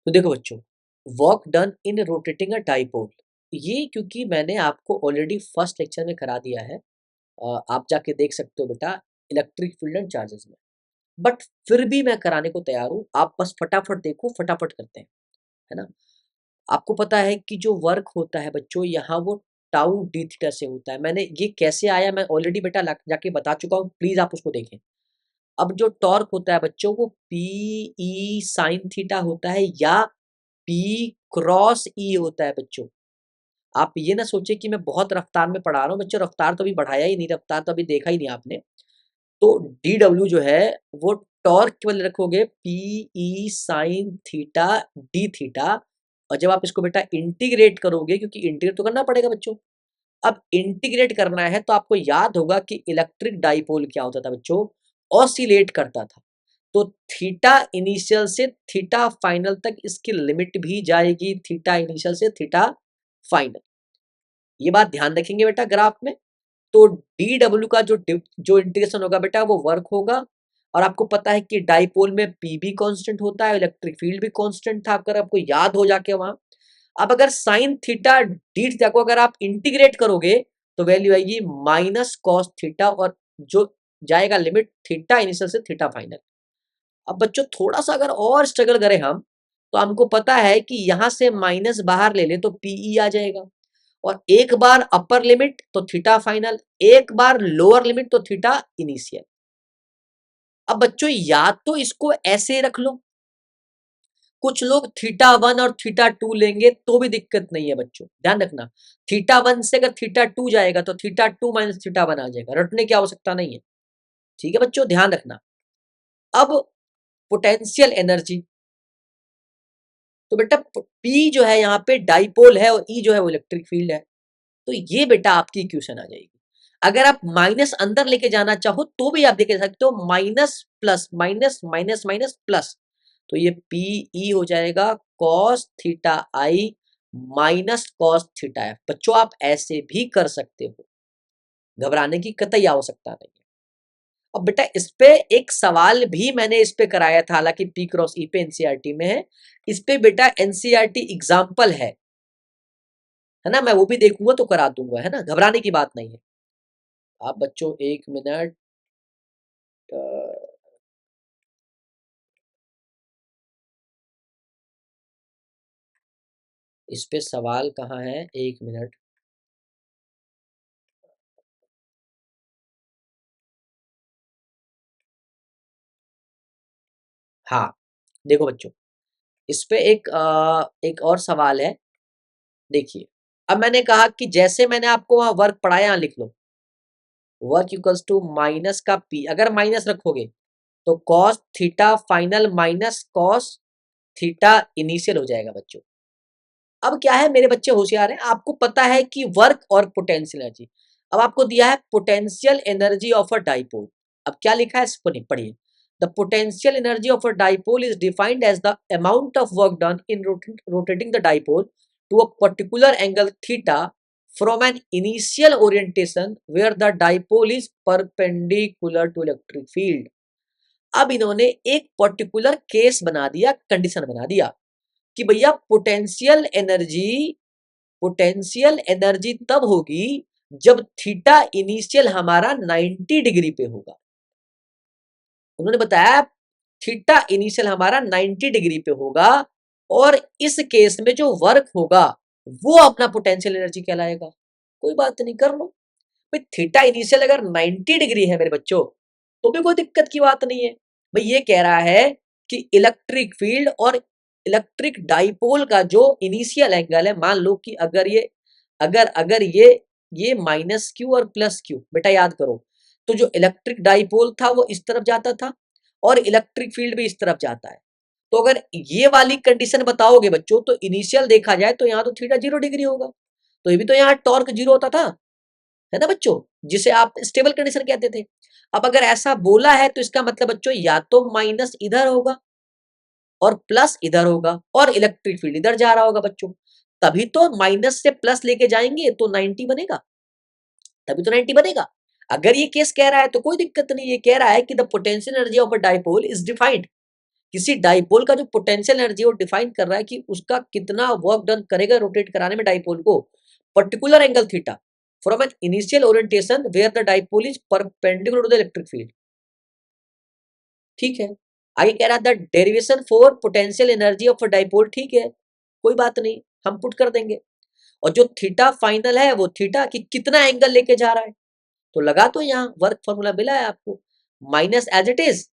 Speaker 1: तो देखो बच्चों, work done in rotating a dipole, ये क्योंकि मैंने आपको ऑलरेडी फर्स्ट लेक्चर में करा दिया है, आप जाके देख सकते हो बेटा इलेक्ट्रिक फील्ड एंड चार्जेस में, बट फिर भी मैं कराने को तैयार हूँ। आप बस फटाफट देखो, फटाफट करते हैं, है ना। आपको पता है कि जो वर्क होता है बच्चों यहाँ वो टाउ डी थीटा से होता है। मैंने ये कैसे आया मैं ऑलरेडी बेटा जाके बता चुका हूँ, प्लीज आप उसको देखें। अब जो टॉर्क होता है बच्चों वो पी ई साइन थीटा होता है या पी क्रॉस ई होता है बच्चों। आप ये ना सोचे कि मैं बहुत रफ्तार में पढ़ा रहा हूँ बच्चों, रफ्तार तो अभी बढ़ाया ही नहीं, रफ्तार तो अभी देखा ही नहीं आपने। तो डी डब्ल्यू जो है वो टॉर्क केवल रखोगे P E sine theta D theta, और जब आप इसको बेटा इंटीग्रेट करोगे, क्योंकि इंटीग्रेट तो करना पड़ेगा बच्चों, अब इंटीग्रेट करना है तो आपको याद होगा कि इलेक्ट्रिक डाइपोल क्या होता था बच्चों, ऑसिलेट करता था। तो थीटा इनिशियल से थीटा फाइनल तक इसकी लिमिट भी जाएगी, थीटा इनिशियल से थीटा फाइनल, ये बात ध्यान रखेंगे बेटा ग्राफ में। तो डी डब्ल्यू का जो इंटीग्रेशन होगा बेटा वो वर्क होगा। और आपको पता है कि डाइपोल में पी भी कांस्टेंट होता है, इलेक्ट्रिक फील्ड भी कांस्टेंट था, अगर आपको याद हो जाके वहां। अब अगर साइन थीटा डी थीटा को अगर आप इंटीग्रेट करोगे तो वैल्यू आएगी माइनस कॉस थीटा, और जो जाएगा लिमिट थीटा इनिशियल से थीटा फाइनल। अब बच्चों थोड़ा सा अगर और स्ट्रगल करें हम, तो हमको पता है कि यहां से माइनस बाहर ले ले तो पीई आ जाएगा, और एक बार अपर लिमिट तो थीटा फाइनल, एक बार लोअर लिमिट तो थीटा इनिशियल। अब बच्चों या तो इसको ऐसे रख लो, कुछ लोग थीटा 1 और थीटा 2 लेंगे तो भी दिक्कत नहीं है बच्चों, ध्यान रखना। थीटा 1 से अगर थीटा 2 जाएगा तो थीटा 2 माइनस थीटा 1 आ जाएगा, रटने की आवश्यकता नहीं है। ठीक है बच्चों, ध्यान रखना। अब पोटेंशियल एनर्जी, तो बेटा पी जो है यहाँ पे डाइपोल है और ई जो है वो इलेक्ट्रिक फील्ड है, तो ये बेटा आपकी इक्वेशन आ जाएगी। अगर आप माइनस अंदर लेके जाना चाहो तो भी आप देख सकते हो, minus plus minus minus minus plus, तो ये पीई हो जाएगा कॉस थीटा आई माइनस कॉस थीटा एफ। बच्चों आप ऐसे भी कर सकते हो, घबराने की कतई आवश्यकता नहीं है। अब बेटा इस पे एक सवाल भी मैंने इस पे कराया था, हालांकि पी क्रॉस ई पे एनसीईआरटी में है, इस पे बेटा एनसीईआरटी एग्जाम्पल है ना, मैं वो भी देखूंगा तो करा दूंगा, है ना, घबराने की बात नहीं है। आप बच्चों एक मिनट, इस पे सवाल कहाँ है, एक मिनट। हाँ देखो बच्चों, इस पे एक और सवाल है, देखिए। अब मैंने कहा कि जैसे मैंने आपको वहां वर्क पढ़ाया, यहाँ लिख लो, वर्क इक्वल्स टू माइनस का पी, अगर माइनस रखोगे तो cos theta final minus cos theta initial हो जाएगा बच्चों। अब क्या है, मेरे बच्चे होशियार हैं, आपको पता है कि वर्क और पोटेंशियल एनर्जी। अब आपको दिया है potential energy of a dipole. अब क्या लिखा है इसको नहीं पढ़िए। The potential energy of a dipole is defined as the amount of work done in rotating the dipole to a particular angle theta from an initial orientation where the dipole is perpendicular to electric field. अब इन्होंने एक particular case बना दिया, condition बना दिया कि भैया potential energy तब होगी जब थीटा इनिशियल हमारा 90 डिग्री पे होगा। उन्होंने बताया थीटा इनिशियल हमारा 90 डिग्री पे होगा, और इस केस में जो वर्क होगा वो अपना पोटेंशियल एनर्जी कहलाएगा। कोई बात नहीं, कर लो भाई, थीटा इनिशियल अगर 90 डिग्री है मेरे बच्चों तो भी कोई दिक्कत की बात नहीं है। भाई ये कह रहा है कि इलेक्ट्रिक फील्ड और इलेक्ट्रिक डाइपोल का जो इनिशियल एंगल है, मान लो कि अगर ये अगर अगर ये माइनस क्यू और प्लस क्यू, बेटा याद करो, तो जो इलेक्ट्रिक डाइपोल था वो इस तरफ जाता था और इलेक्ट्रिक फील्ड भी इस तरफ जाता है। तो अगर ये वाली कंडीशन बताओगे बच्चों तो इनिशियल देखा जाए तो यहाँ तो थीटा 0 डिग्री होगा, तो ये भी तो यहाँ टॉर्क 0 होता था, है ना बच्चों, जिसे आप स्टेबल कंडीशन कहते थे। अब अगर ऐसा बोला है तो इसका मतलब बच्चों या तो माइनस इधर होगा और प्लस इधर होगा और इलेक्ट्रिक फील्ड इधर जा रहा होगा बच्चों, तभी तो माइनस से प्लस लेके जाएंगे तो 90 बनेगा, तभी तो 90 बनेगा। अगर ये केस कह रहा है तो कोई दिक्कत नहीं, ये कह रहा है कि the potential energy of a dipole is defined, किसी डाइपोल का जो पोटेंशियल एनर्जी वो डिफाइन कर रहा है कि उसका कितना वर्क डन करेगा रोटेट कराने में डाइपोल को, particular angle theta from an initial orientation where the dipole is perpendicular to the electric field. ठीक है, आगे कह रहा था derivation for potential energy of a dipole, ठीक है, कोई बात नहीं, हम पुट कर देंगे। और जो थीटा फाइनल है वो थीटा कि कितना एंगल लेके जा रहा है, तो लगा तो यहाँ वर्क फॉर्मूला मिला है आपको, माइनस एज इट इज,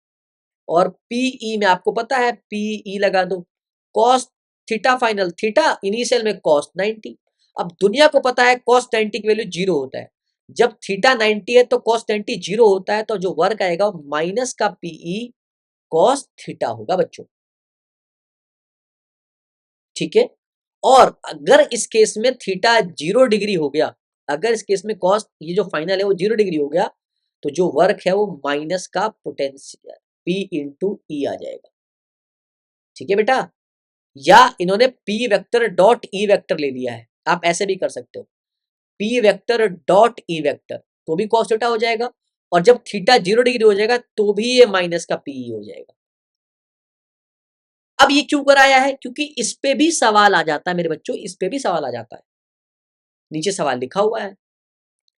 Speaker 1: और पीई में आपको पता है पीई लगा दो, cos theta final, theta initial में कॉस 90। अब दुनिया को पता है कॉस 90 की वैल्यू 0 होता है, जब थीटा 90 है तो कॉस 90 0 होता है, तो जो वर्क आएगा वो माइनस का पीई कॉस थीटा होगा बच्चों। ठीक है, और अगर इस केस में थीटा 0 डिग्री हो गया, अगर इस केस में कॉस ये जो फाइनल है वो 0 डिग्री हो गया, तो जो वर्क है वो माइनस का पोटेंशियल पी इंटू ई आ जाएगा। ठीक है बेटा, या इन्होंने P vector dot E vector ले लिया है, आप ऐसे भी कर सकते हो, P vector dot E vector, तो भी कॉस थीटा हो जाएगा, और जब थीटा 0 डिग्री हो जाएगा तो भी ये माइनस का पीई हो जाएगा। अब ये क्यों कराया है, क्योंकि इस पे भी सवाल आ जाता है मेरे बच्चों, इस पे भी सवाल आ जाता है, नीचे सवाल लिखा हुआ है,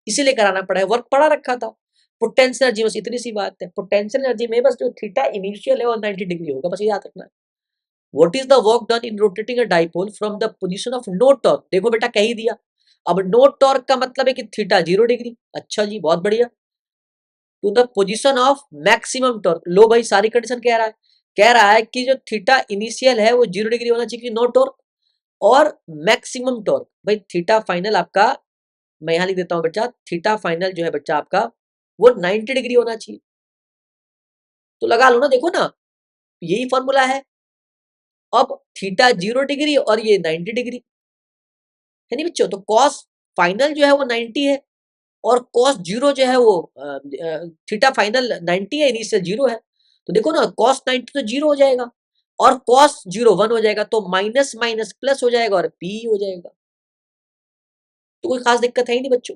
Speaker 1: इसीलिए कराना पड़ा है, वर्क पढ़ा रखा था। पोटेंशियल एनर्जी बस इतनी सी बात है, पोटेंशियल एनर्जी में बस जो थीटा इनिशियल है वो 90 डिग्री होगा, बस ये याद रखना है। What is the work done in rotating a dipole from the position of no torque, देखो बेटा कह ही दिया। अब नो टॉर्क का मतलब है कि थीटा 0 डिग्री, अच्छा जी बहुत बढ़िया, to the position of maximum torque, लो भाई सारी कंडीशन कह रहा है कि जो थीटा इनिशियल है वो 0 डिग्री होना चाहिए, नो टॉर्क, और मैक्सिमम टॉर्क, भाई थीटा फाइनल आपका, मैं यहां लिख देता हूं बच्चा, थीटा फाइनल जो है बच्चा आपका वो 90 डिग्री होना चाहिए, तो लगा लो ना, देखो ना, यही फॉर्मूला है। अब थीटा 0 डिग्री और ये 90 डिग्री है नहीं बच्चों, तो कॉस फाइनल जो है वो 90 है, और कॉस जीरो जो है वो थीटा फाइनल 90 है, इनिशियल जीरो है, तो देखो ना कॉस 90 तो जीरो हो जाएगा और कॉस जीरो 1 हो जाएगा, तो माइनस माइनस प्लस हो जाएगा और पी हो जाएगा। तो कोई खास दिक्कत है ही नहीं बच्चों।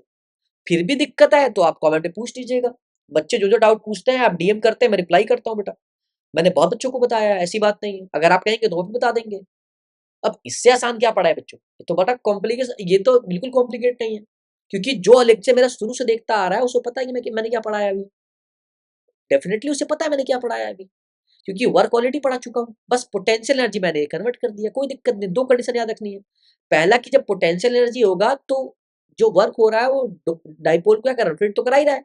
Speaker 1: फिर भी दिक्कत है तो आप कमेंट में पूछ लीजिएगा। बच्चे जो जो डाउट पूछते हैं आप डीएम करते हैं, मैं रिप्लाई करता हूँ बेटा। मैंने बहुत बच्चों को बताया है, ऐसी बात नहीं है, अगर आप कहेंगे तो वो भी बता देंगे। अब इससे आसान क्या पढ़ा है बच्चों, ये तो बड़ा कॉम्प्लिकेशन, ये तो बिल्कुल कॉम्प्लिकेट नहीं है, क्योंकि जो लेक्चर मेरा शुरू से देखता आ रहा है उसको पता है कि मैंने क्या पढ़ाया अभी। डेफिनेटली उसे पता है मैंने क्या पढ़ाया अभी, क्योंकि वर्क ऑलरेडी पढ़ा चुका हूँ, बस पोटेंशियल एनर्जी मैंने कन्वर्ट कर दिया, कोई दिक्कत नहीं। दो कंडीशन याद रखनी है, पहला कि जब पोटेंशियल एनर्जी होगा तो जो वर्क हो रहा है वो डाइपोल को क्या कर रोटेट तो करा ही रहा है,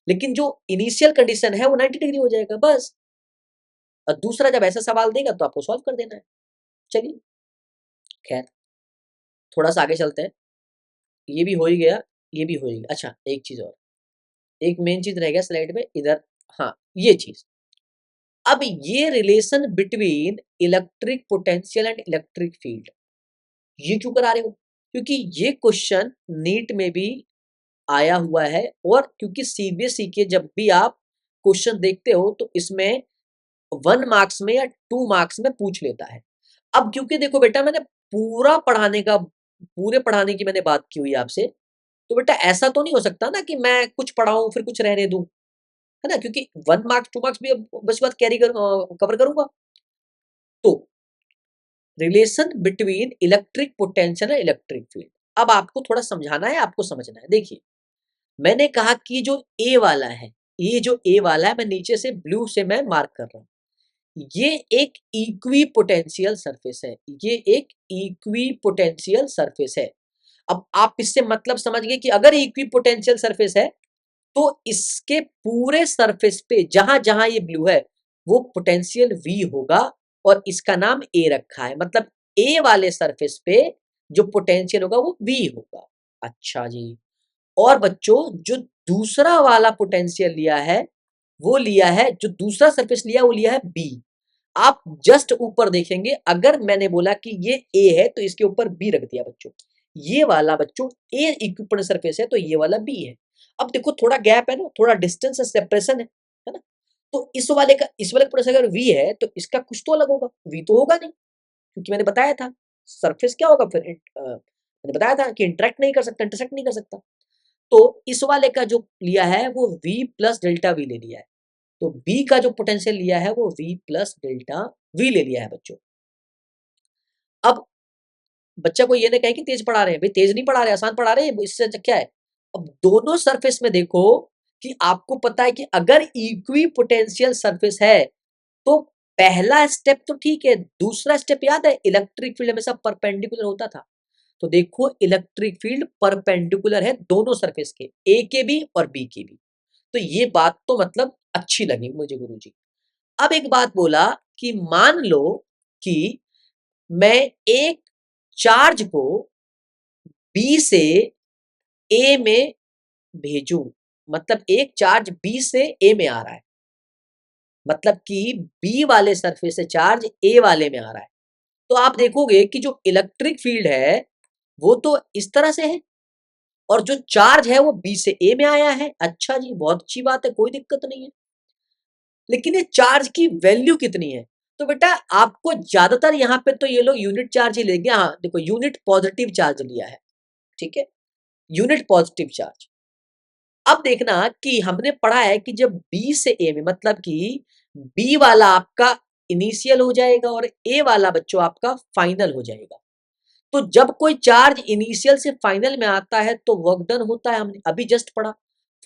Speaker 1: लेकिन जो इनिशियल कंडीशन है वो 90 डिग्री हो जाएगा बस। और दूसरा जब ऐसा सवाल देगा तो आपको सॉल्व कर देना है। चलिए खैर, थोड़ा सा आगे चलते हैं। ये भी हो ही गया, ये भी हो ही गया। अच्छा एक चीज और, एक मेन चीज रह गया स्लाइड में इधर, हाँ ये चीज। अब ये relation between electric potential and electric field, ये क्यों करा रहे हो, क्योंकि ये क्वेश्चन नीट में भी आया हुआ है, और क्योंकि सीबीएसई के जब भी आप क्वेश्चन देखते हो तो इसमें 1 मार्क्स में या 2 मार्क्स में पूछ लेता है। अब क्योंकि देखो बेटा, मैंने पूरा पढ़ाने का, पूरे पढ़ाने की मैंने बात की हुई है आपसे, तो बेटा ऐसा तो नहीं हो सकता ना कि मैं कुछ पढ़ाऊं फिर कुछ रहने दूं, है ना, क्योंकि 1 मार्क्स 2 मार्क्स भी अब बस बात कैरी कवर करूंगा। तो रिलेशन बिटवीन इलेक्ट्रिक पोटेंशियल और इलेक्ट्रिक फील्ड, अब आपको थोड़ा समझाना है, आपको समझना है। देखिए मैंने कहा कि जो ए वाला है, ये जो ए वाला है, मैं नीचे से ब्लू से मैं मार्क कर रहा हूं, ये एक इक्वी पोटेंशियल सरफेस है, ये एक इक्वी पोटेंशियल सरफेस है। अब आप इससे मतलब समझ गए कि अगर इक्वी पोटेंशियल सरफेस है तो इसके पूरे सरफेस पे जहां जहां ये ब्लू है वो पोटेंशियल V होगा, और इसका नाम A रखा है, मतलब A वाले सरफेस पे जो पोटेंशियल होगा वो V होगा। अच्छा जी, और बच्चों जो दूसरा वाला पोटेंशियल लिया है, वो लिया है, जो दूसरा सरफेस लिया वो लिया है B। आप जस्ट ऊपर देखेंगे, अगर मैंने बोला कि ये A है तो इसके ऊपर B रख दिया बच्चों, ये वाला बच्चों A इक्विपोटेंट सरफेस है तो ये वाला B है। अब देखो थोड़ा गैप है ना, थोड़ा डिस्टेंस है, सेपरेशन है ना, तो इस वाले का पोटेंशियल अगर V है तो इसका कुछ तो अलग होगा, V तो होगा नहीं, क्योंकि मैंने बताया था सरफेस क्या होगा फिर, मैंने बताया था कि इंटरेक्ट नहीं कर सकता, इंटरसेक्ट नहीं कर सकता। तो इस वाले का जो लिया है वो V प्लस डेल्टा V ले लिया है, तो B का जो पोटेंशियल लिया है वो V प्लस डेल्टा V ले लिया है बच्चों। अब बच्चा को ये ना कहे कि तेज पढ़ा रहे हैं, भाई तेज नहीं पढ़ा रहे, आसान पढ़ा रहे हैं, इससे क्या है। अब दोनों सरफेस में देखो कि आपको पता है कि अगर इक्वी पोटेंशियल सरफेस है तो पहला स्टेप तो ठीक है, दूसरा स्टेप याद है, इलेक्ट्रिक फील्ड हमेशा परपेंडिकुलर होता था। तो देखो इलेक्ट्रिक फील्ड परपेंडिकुलर है दोनों सरफेस के, ए के भी और बी के भी। तो ये बात तो मतलब अच्छी लगी मुझे गुरुजी। अब एक बात बोला कि मान लो कि मैं एक चार्ज को बी से ए में भेजूं, मतलब एक चार्ज बी से ए में आ रहा है, मतलब कि बी वाले सरफेस से चार्ज ए वाले में आ रहा है, तो आप देखोगे कि जो इलेक्ट्रिक फील्ड है वो तो इस तरह से है, और जो चार्ज है वो बी से ए में आया है। अच्छा जी, बहुत अच्छी बात है, कोई दिक्कत नहीं है, लेकिन ये चार्ज की वैल्यू कितनी है, तो बेटा आपको ज्यादातर यहाँ पे तो ये लोग यूनिट चार्ज ही लेंगे। हाँ देखो, यूनिट पॉजिटिव चार्ज लिया है, ठीक है, यूनिट पॉजिटिव चार्ज। अब देखना कि हमने पढ़ा है कि जब बी से ए में, मतलब कि बी वाला आपका इनिशियल हो जाएगा और ए वाला बच्चों आपका फाइनल हो जाएगा। तो जब कोई चार्ज इनिशियल से फाइनल में आता है तो वर्क डन होता है, हमने अभी जस्ट पढ़ा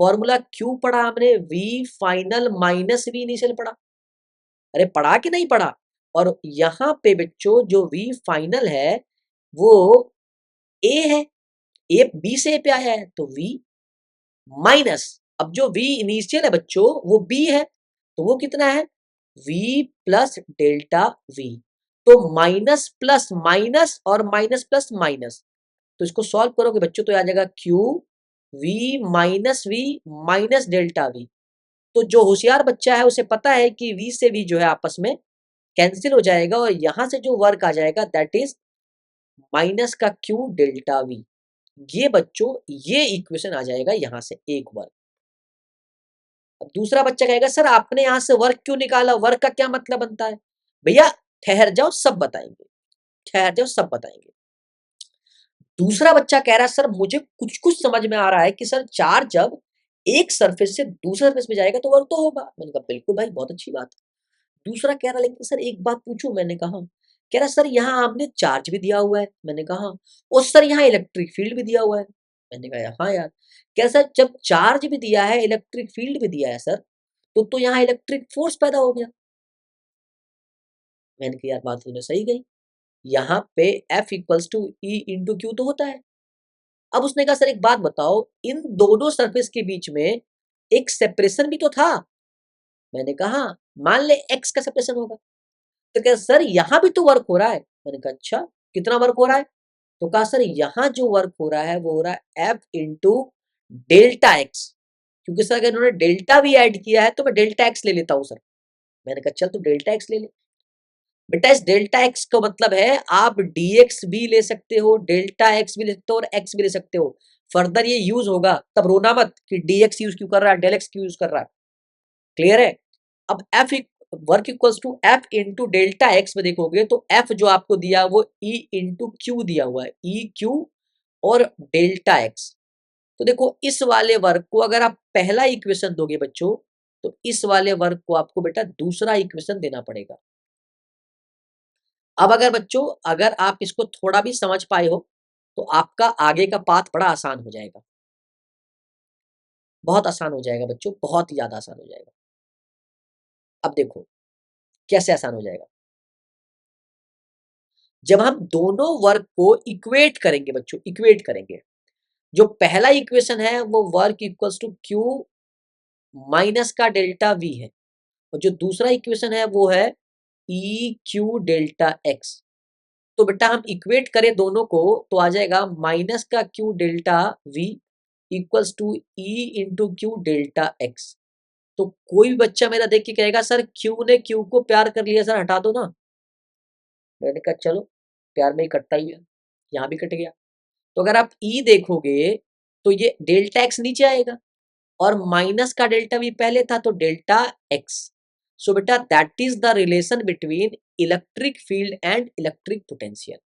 Speaker 1: फॉर्मूला, क्यू पढ़ा हमने, V final minus V initial पढ़ा। अरे पढ़ा कि नहीं पढ़ा। और यहाँ पे बच्चों जो वी फाइनल है वो ए है, ए बी से ए पे आया है तो वी माइनस, अब जो v इनिशियल है बच्चों वो b है, तो वो कितना है v प्लस डेल्टा v। तो माइनस प्लस माइनस और माइनस प्लस माइनस, तो इसको सॉल्व करोगे बच्चों तो आ जाएगा q v minus v minus delta v। तो जो होशियार बच्चा है उसे पता है कि v से v जो है आपस में कैंसिल हो जाएगा, और यहां से जो वर्क आ जाएगा दैट इज माइनस का q डेल्टा v। ये बच्चों ये इक्वेशन आ जाएगा यहां से एक वर्क। अब दूसरा बच्चा कहेगा सर आपने यहां से वर्क क्यों निकाला, वर्क का क्या मतलब बनता है? भैया ठहर जाओ सब बताएंगे, ठहर जाओ सब बताएंगे। दूसरा बच्चा कह रहा है सर मुझे कुछ कुछ समझ में आ रहा है कि सर चार्ज जब एक सरफेस से दूसरे सरफेस में जाएगा तो वर्क तो होगा। मैंने कहा बिल्कुल भाई बहुत अच्छी बात है। दूसरा कह रहा लेकिन सर एक बात पूछूं, मैंने कहा। कह रहा सर यहाँ आपने चार्ज भी दिया हुआ है, मैंने कहा हाँ। और सर यहाँ इलेक्ट्रिक फील्ड भी दिया हुआ है, मैंने कहा हाँ यार। क्या सर जब चार्ज भी दिया है इलेक्ट्रिक फील्ड भी दिया है सर, तो यहाँ इलेक्ट्रिक फोर्स पैदा हो गया। मैंने कहा यार बात तूने सही कही, यहाँ पे F equals to E into q तो होता है। अब उसने कहा सर एक बात बताओ, इन दोनों सरफेस के बीच में एक सेपरेशन भी तो था। मैंने कहा हाँ, मान ले x का सेपरेशन होगा। तो क्या सर यहाँ भी तो वर्क हो रहा है। मैंने कहा अच्छा कितना वर्क हो रहा है। तो कहा सर यहाँ जो वर्क हो रहा है वो हो रहा है F इंटू डेल्टा एक्स, क्योंकि सर अगर इन्होंने डेल्टा भी ऐड किया है तो मैं डेल्टा एक्स ले लेता हूँ सर। मैंने कहा चल तू डेल्टा एक्स ले ले। बेटा इस डेल्टा एक्स का मतलब है आप dx भी ले सकते हो, डेल्टा एक्स भी ले सकते हो और x भी ले सकते हो। फर्दर ये यूज होगा तब रोना मत कि dx यूज क्यों कर रहा है, डेल एक्स क्यों यूज कर रहा है। क्लियर है। अब f work equals to f into delta x में देखोगे तो f जो आपको दिया वो e इंटू क्यू दिया हुआ है, e क्यू और डेल्टा एक्स। तो देखो इस वाले वर्क को अगर आप पहला इक्वेशन दोगे बच्चों, तो इस वाले वर्क को आपको बेटा दूसरा इक्वेशन देना पड़ेगा। अब अगर बच्चों अगर आप इसको थोड़ा भी समझ पाए हो तो आपका आगे का पाथ बड़ा आसान हो जाएगा, बहुत आसान हो जाएगा बच्चों, बहुत ही ज्यादा आसान हो जाएगा। अब देखो कैसे आसान हो जाएगा। जब हम दोनों वर्क को इक्वेट करेंगे बच्चों, इक्वेट करेंगे, जो पहला इक्वेशन है वो work equals to q minus का डेल्टा वी है, और जो दूसरा इक्वेशन है वो है ई क्यू डेल्टा एक्स। तो बेटा हम इक्वेट करें दोनों को तो आ जाएगा माइनस का q delta V equals to E into q delta x. तो कोई भी बच्चा मेरा देख के कहेगा सर क्यू ने क्यू को प्यार कर लिया सर हटा दो ना। मैंने कहा चलो प्यार में ही कटता ही है, यहाँ भी कट गया। तो अगर आप ई देखोगे तो ये डेल्टा एक्स नीचे आएगा और माइनस का डेल्टा वी पहले था तो डेल्टा एक्स। सो बेटा that is the relation between electric field and electric potential.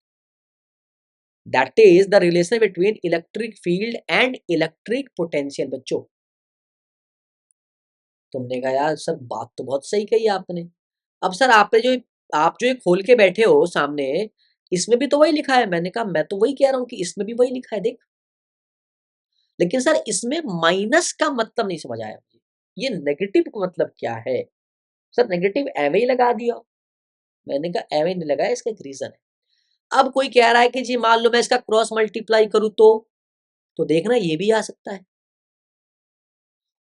Speaker 1: That is the relation between electric field and electric potential बच्चों। तुमने कहा यार सर बात तो बहुत सही कही आपने। अब सर आपने जो आप जो ये खोल के बैठे हो सामने, इसमें भी तो वही लिखा है। मैंने कहा मैं तो वही कह रहा हूँ कि इसमें भी वही लिखा है देख। लेकिन सर इसमें माइनस का मतलब नहीं समझ आया मुझे, ये नेगेटिव का मतलब क्या है। सर नेगेटिव एवे ही लगा दिया। मैंने कहा एवे नहीं लगाया, इसका एक रीजन है। अब कोई कह रहा है कि जी मान लो मैं इसका क्रॉस मल्टीप्लाई करूं तो देखना ये भी आ सकता है,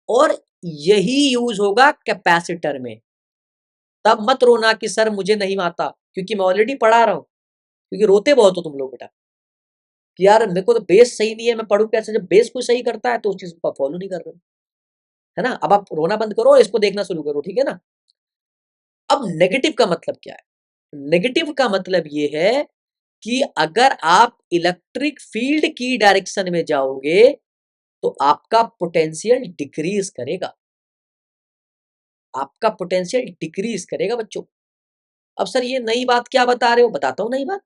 Speaker 1: और यही यूज होगा कैपेसिटर में। तब मत रोना कि सर मुझे नहीं आता, क्योंकि मैं ऑलरेडी पढ़ा रहा हूं। क्योंकि रोते बहुत हो तुम लोग बेटा कि यार मेरे को तो बेस सही नहीं है, मैं पढ़ू कैसे। जब बेस कोई सही करता है तो उस चीज को फॉलो नहीं कर रहे हो, है ना। अब आप रोना बंद करो और इसको देखना शुरू करो, ठीक है ना। अब नेगेटिव का मतलब क्या है। नेगेटिव का मतलब ये है कि अगर आप इलेक्ट्रिक फील्ड की डायरेक्शन में जाओगे तो आपका पोटेंशियल डिक्रीज करेगा, आपका पोटेंशियल डिक्रीज करेगा बच्चों। अब सर ये नई बात क्या बता रहे हो, बताता हूं नई बात।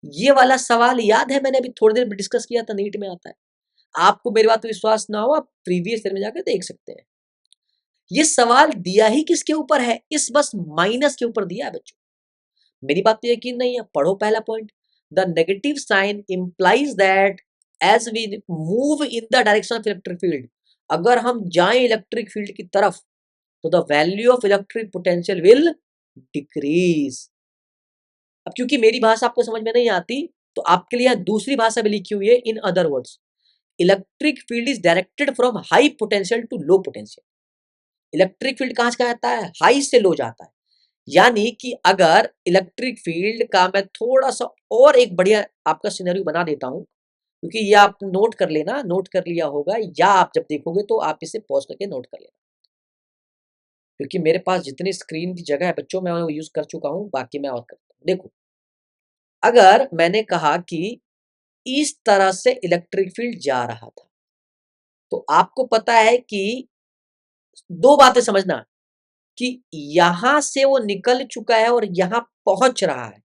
Speaker 1: ये वाला सवाल याद है मैंने अभी थोड़ी देर में डिस्कस किया था, नीट में आता है। आपको मेरी बात पर विश्वास ना हो आप प्रीवियस ईयर में जाकर देख सकते हैं। ये सवाल दिया ही किसके ऊपर है, इस बस माइनस के ऊपर दिया है बच्चों। मेरी बात पे यकीन नहीं है, पढ़ो पहला point. The negative sign implies that as we move in the direction of electric field, अगर हम जाएं इलेक्ट्रिक फील्ड की तरफ तो the value of electric potential will decrease. अब क्योंकि मेरी भाषा आपको समझ में नहीं आती तो आपके लिए दूसरी भाषा भी लिखी हुई है। In other words, electric field is directed from high potential to low potential. Electric field कहां से कहा जाता है, हाई से लो जाता है। यानी कि अगर इलेक्ट्रिक फील्ड का मैं थोड़ा सा और एक बढ़िया आपका सिनेरियो बना देता हूं, क्योंकि ये आप नोट कर लेना, नोट कर लिया होगा, या आप जब देखोगे तो आप इसे पॉज करके नोट कर लेना, क्योंकि मेरे पास जितनी स्क्रीन की जगह है बच्चों मैं वो यूज कर चुका हूं, बाकी मैं और करता हूं। देखो अगर मैंने कहा कि इस तरह से इलेक्ट्रिक फील्ड जा रहा था। तो आपको पता है कि दो बातें समझना कि यहां से वो निकल चुका है और यहां पहुंच रहा है,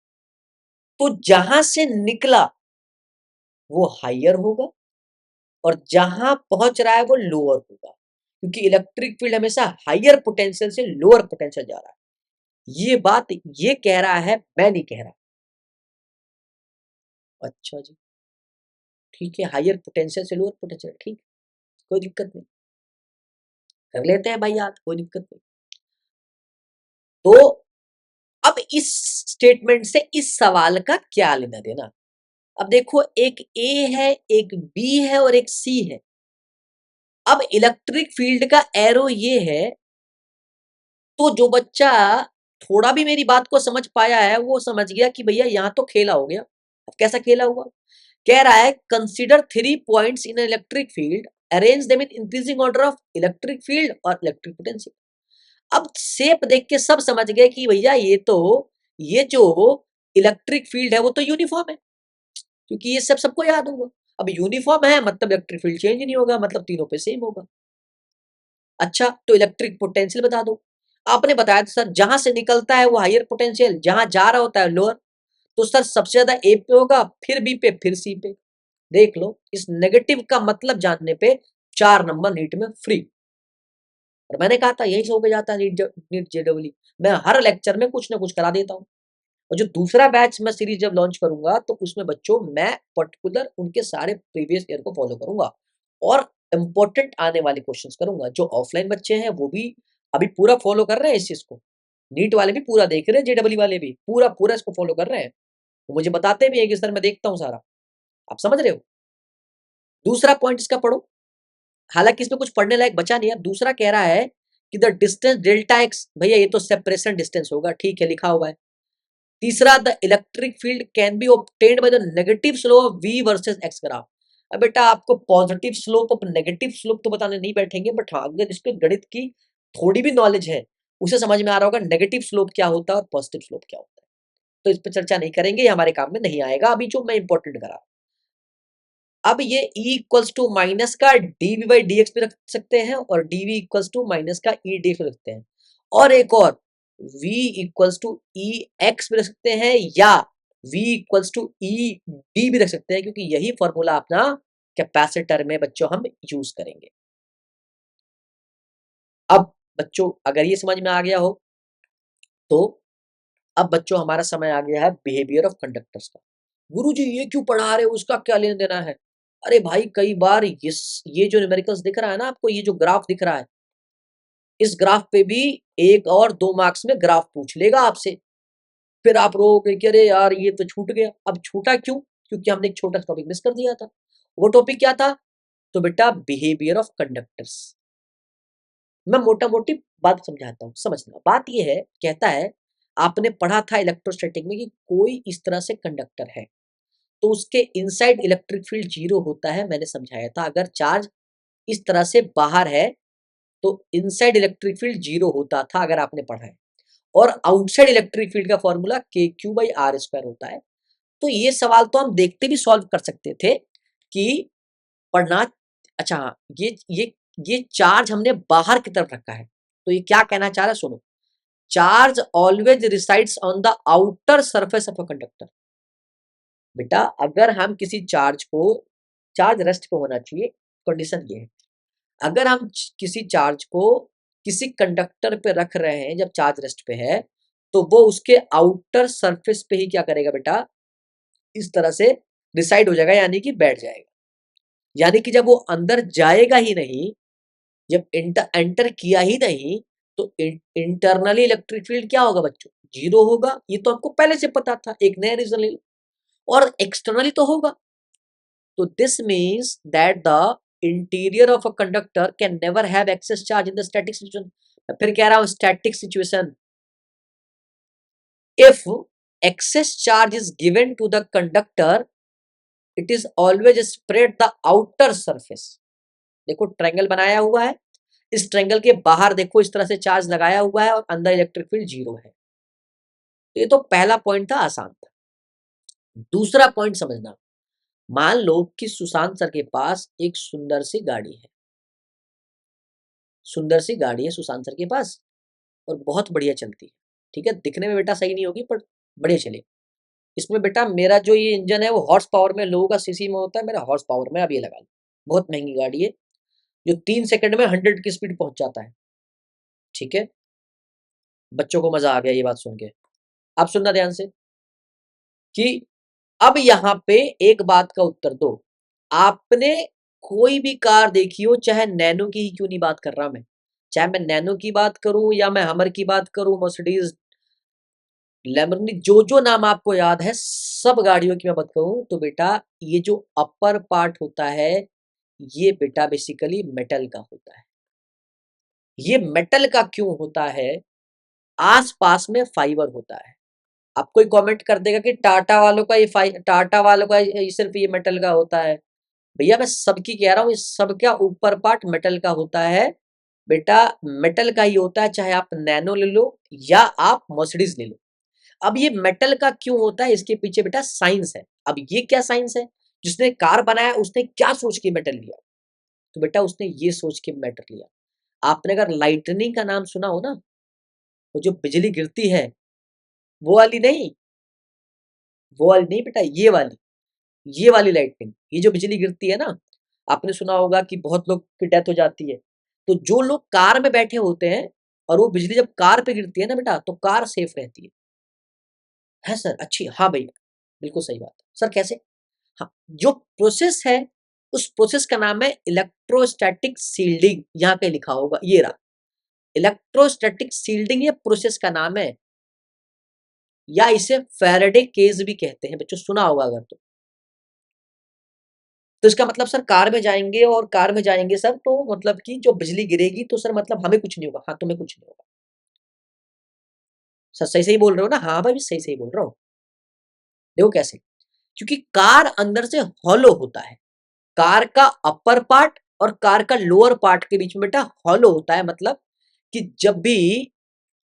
Speaker 1: तो जहां से निकला वो हायर होगा और जहां पहुंच रहा है वो लोअर होगा, क्योंकि इलेक्ट्रिक फील्ड हमेशा हायर पोटेंशियल से लोअर पोटेंशियल जा रहा है। ये बात ये कह रहा है, मैं नहीं कह रहा। अच्छा जी, ठीक है, हायर पोटेंशियल से लोअर पोटेंशियल, ठीक, कोई दिक्कत नहीं, कर लेते हैं भाई याद, कोई दिक्कत नहीं। तो अब इस स्टेटमेंट से इस सवाल का क्या लेना देना? अब देखो, एक ए है, एक बी है और एक सी है। अब इलेक्ट्रिक फील्ड का एरो ये है, तो जो बच्चा थोड़ा भी मेरी बात को समझ पाया है वो समझ गया कि भैया यहां तो खेला हो गया। अब कैसा खेला हुआ? कह रहा है consider 3 points in electric field, arrange them in increasing order of electric field और इलेक्ट्रिक पोटेंशियल। अब शेप देख के सब समझ गए कि भैया ये जो इलेक्ट्रिक फील्ड है वो तो यूनिफॉर्म है, क्योंकि ये सब सबको याद होगा। अब यूनिफॉर्म है मतलब इलेक्ट्रिक फील्ड चेंज नहीं होगा, मतलब तीनों पे सेम होगा। अच्छा, तो इलेक्ट्रिक पोटेंशियल बता दो। आपने बताया था सर जहां से निकलता है वो हायर पोटेंशियल, जहां जा रहा होता है लोअर। तो सर सबसे ज्यादा ए पे होगा, फिर बी पे, फिर सी पे। देख लो, इस नेगेटिव का मतलब जानने पे 4 नंबर नीट में फ्री। और मैंने कहा था यही से होके जाता है नीट जेडब्ल्यू। मैं हर लेक्चर में कुछ ना कुछ करा देता हूँ। और जो दूसरा बैच मैं सीरीज जब लॉन्च करूंगा तो उसमें बच्चों मैं पर्टिकुलर उनके सारे प्रीवियस ईयर को फॉलो करूंगा और इंपॉर्टेंट आने वाले क्वेश्चंस करूंगा। जो ऑफलाइन बच्चे हैं वो भी अभी पूरा फॉलो कर रहे हैं इस चीज को। नीट वाले भी पूरा देख रहे हैं, जेडब्ल्यू वाले भी पूरा पूरा इसको फॉलो कर रहे हैं। वो मुझे बताते भी है कि सर मैं देखता हूँ सारा। आप समझ रहे हो? दूसरा पॉइंट इसका पढ़ो, हालांकि इसमें कुछ पढ़ने लायक बचा नहीं है। दूसरा कह रहा है कि द डिस्टेंस डेल्टा एक्स, भैया ये तो सेपरेशन डिस्टेंस होगा, ठीक है लिखा हुआ है। तीसरा, the electric field can be obtained by the negative slope of v versus x graph. अब बेटा आपको पॉजिटिव स्लोप और नेगेटिव स्लोप तो बताने नहीं बैठेंगे, बट हाँ अगर इस पे गणित की थोड़ी भी नॉलेज है उसे समझ में आ रहा होगा नेगेटिव स्लोप क्या होता है और पॉजिटिव स्लोप क्या होता है। तो इस पर चर्चा नहीं करेंगे, ये हमारे काम में नहीं आएगा अभी जो मैं इंपॉर्टेंट करा। अब ये E इक्वल्स टू माइनस का dv बाई डी भी रख सकते हैं और dv इक्वल्स टू माइनस का e dx भी रख सकते हैं, और एक और v equals to E x भी रख सकते हैं या v equals to E d भी रख सकते हैं, क्योंकि यही फॉर्मूला अपना कैपेसिटर में बच्चों हम यूज करेंगे। अब बच्चों अगर ये समझ में आ गया हो तो अब बच्चों हमारा समय आ गया है बिहेवियर ऑफ कंडक्टर्स का। गुरुजी ये क्यों पढ़ा रहे हो, उसका क्या लेना देना है? अरे भाई कई बार ये जो न्यूमेरिकल्स दिख रहा है ना आपको, ये जो ग्राफ दिख रहा है, इस ग्राफ पे भी 1 और 2 मार्क्स में ग्राफ पूछ लेगा आपसे। फिर आप रोगे कि अरे यार ये तो छूट गया। अब छूटा क्यों? क्योंकि हमने एक छोटा सा टॉपिक मिस कर दिया था। वो टॉपिक क्या था? तो बेटा बिहेवियर ऑफ कंडक्टर्स। मैं मोटा मोटी बात समझाता हूँ, समझना। बात ये है, कहता है आपने पढ़ा था इलेक्ट्रोस्टैटिक में कि कोई इस तरह से कंडक्टर है तो उसके इनसाइड इलेक्ट्रिक फील्ड 0 होता है। मैंने समझाया था अगर चार्ज इस तरह से बाहर है तो इनसाइड इलेक्ट्रिक फील्ड 0 होता था, अगर आपने पढ़ा है। और आउटसाइड इलेक्ट्रिक फील्ड का फॉर्मूला के क्यू बाई आर स्क्वायर होता है। तो ये सवाल तो हम देखते भी सॉल्व कर सकते थे कि पढ़ना। अच्छा हाँ, ये चार्ज हमने बाहर की तरफ रखा है, तो ये क्या कहना चाह रहा है सुनो। Charge always resides on the outer surface of a conductor. बेटा अगर हम किसी चार्ज को, चार्ज रेस्ट पे होना चाहिए, कंडीशन ये है अगर हम किसी चार्ज को किसी कंडक्टर पे रख रहे हैं जब चार्ज रेस्ट पे है, तो वो उसके आउटर सरफेस पे ही क्या करेगा बेटा, इस तरह से डिसाइड हो जाएगा, यानी कि बैठ जाएगा। यानी कि जब वो अंदर जाएगा ही नहीं, जब एंटर किया ही नहीं, तो इंटरनली इलेक्ट्रिक फील्ड क्या होगा बच्चों? 0 होगा। ये तो आपको पहले से पता था, एक नया रीजन ले लो। और एक्सटर्नली तो होगा। तो this means that the interior of a conductor can never have excess charge in the static situation. फिर कह रहा हूं static situation. If excess charge is given to the conductor, it is always spread the outer surface. देखो triangle बनाया हुआ है, इस triangle के बाहर देखो इस तरह से चार्ज लगाया हुआ है और अंदर इलेक्ट्रिक फील्ड 0 है। तो ये तो पहला पॉइंट था, आसान था। दूसरा पॉइंट समझना, मान लो कि सुशांत सर के पास एक सुंदर सी गाड़ी है, सुंदर सी गाड़ी है सुशांत सर के पास और बहुत बढ़िया चलती है। ठीक है, दिखने में बेटा सही नहीं होगी पर बढ़िया चलेगी। इसमें बेटा मेरा जो ये इंजन है वो हॉर्स पावर में, लोगों का सीसी में होता है, मेरा हॉर्स पावर में। अब ये लगा लो, बहुत महंगी गाड़ी है जो 3 सेकंड में 100 की स्पीड पहुंच जाता है। ठीक है, बच्चों को मजा आ गया ये बात सुन के। अब सुनना ध्यान से कि अब यहाँ पे एक बात का उत्तर दो। आपने कोई भी कार देखी हो, चाहे नैनो की ही क्यों नहीं बात कर रहा मैं, चाहे मैं नैनो की बात करूं या मैं हमर की बात करूं, मर्सिडीज, लैम्बोर्गिनी, जो जो नाम आपको याद है सब गाड़ियों की मैं बात करूं, तो बेटा ये जो अपर पार्ट होता है ये बेटा बेसिकली मेटल का होता है। ये मेटल का क्यों होता है? आस पास में फाइबर होता है। अब कोई कमेंट कर देगा कि टाटा वालों का टाटा वालों का ये सिर्फ ये मेटल का होता है। भैया मैं सबकी कह रहा हूँ, इस सबका ऊपर पार्ट मेटल का होता है। बेटा मेटल का ही होता है, चाहे आप नैनो ले लो या आप मर्सिडीज ले लो। अब ये मेटल का क्यों होता है, इसके पीछे बेटा साइंस है। अब ये क्या साइंस है? जिसने कार बनाया उसने क्या सोच के मेटल लिया? तो बेटा उसने ये सोच के मेटल लिया। आपने अगर लाइटनिंग का नाम सुना हो ना, वो जो बिजली गिरती है, वो वाली नहीं, वो वाली नहीं बेटा, ये वाली लाइटनिंग, ये जो बिजली गिरती है ना, आपने सुना होगा कि बहुत लोग की डेथ हो जाती है। तो जो लोग कार में बैठे होते हैं और वो बिजली जब कार पे गिरती है ना बेटा, तो कार सेफ रहती है सर। अच्छी, हाँ भैया, बिल्कुल सही बात सर। कैसे? हाँ, जो प्रोसेस है उस प्रोसेस का नाम है इलेक्ट्रोस्टैटिक सील्डिंग। यहाँ पे लिखा होगा, ये रहा, इलेक्ट्रोस्टैटिक सील्डिंग, ये प्रोसेस का नाम है, या इसे फैराडे केज भी कहते हैं बच्चों, सुना होगा अगर तो इसका मतलब सर कार में जाएंगे और कार में जाएंगे सर, तो मतलब कि जो बिजली गिरेगी तो सर मतलब हमें कुछ नहीं होगा। हाँ, तुम्हें कुछ नहीं होगा सर। सही सही बोल रहे हो ना? हाँ भाई, सही सही बोल रहा हूँ। देखो कैसे, क्योंकि कार अंदर से हॉलो होता है। कार का अपर पार्ट और कार का लोअर पार्ट के बीच में बेटा हॉलो होता है। मतलब कि जब भी,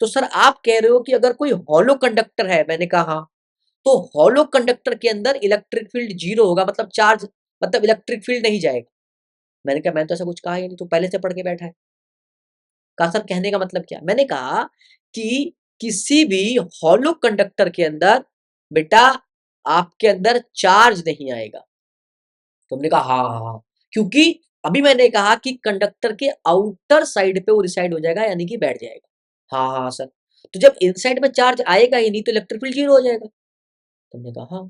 Speaker 1: तो सर आप कह रहे हो कि अगर कोई हॉलो कंडक्टर है, मैंने कहा हाँ, तो हॉलो कंडक्टर के अंदर इलेक्ट्रिक फील्ड जीरो होगा, मतलब चार्ज, मतलब इलेक्ट्रिक फील्ड नहीं जाएगा। मैंने कहा मैंने तो ऐसा कुछ कहा ही नहीं, तो पहले से पढ़ के बैठा है। कहा सर कहने का मतलब क्या? मैंने कहा कि किसी भी हॉलो कंडक्टर के अंदर बेटा आपके अंदर चार्ज नहीं आएगा। तुमने कहा हाँ हाँ हाँ, क्योंकि अभी मैंने कहा कि कंडक्टर के आउटर साइड पे वो रिसाइड हो जाएगा, यानी कि बैठ जाएगा। हाँ हाँ सर, तो जब इनसाइड में चार्ज आएगा ही नहीं तो इलेक्ट्रिक फील्ड जीरो हो जाएगा। तुमने कहा हाँ,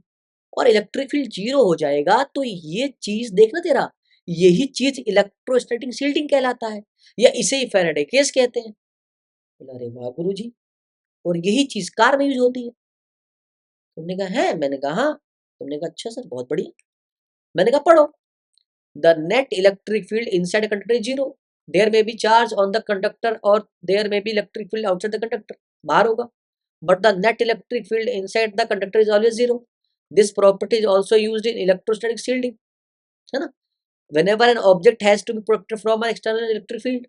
Speaker 1: और इलेक्ट्रिक फील्ड जीरो हो जाएगा तो ये चीज देखना तेरा, यही चीज इलेक्ट्रोस्टैटिक शील्डिंग कहलाता है, या इसे ही फैराडे केस कहते हैं। बोला अरे वाह गुरुजी, और यही चीज कार में यूज होती है। तुमने कहा है? मैंने कहा हाँ। तुमने कहा अच्छा सर, बहुत बढ़िया। मैंने कहा पढ़ो, the net electric field inside conductor is zero, there may be charge on the conductor और there may be electric field outside the conductor, बाहर होगा, but the net electric field inside the conductor is always zero. This property is also used in electrostatic shielding, है ना? Whenever an object has to be protected from an external electric field,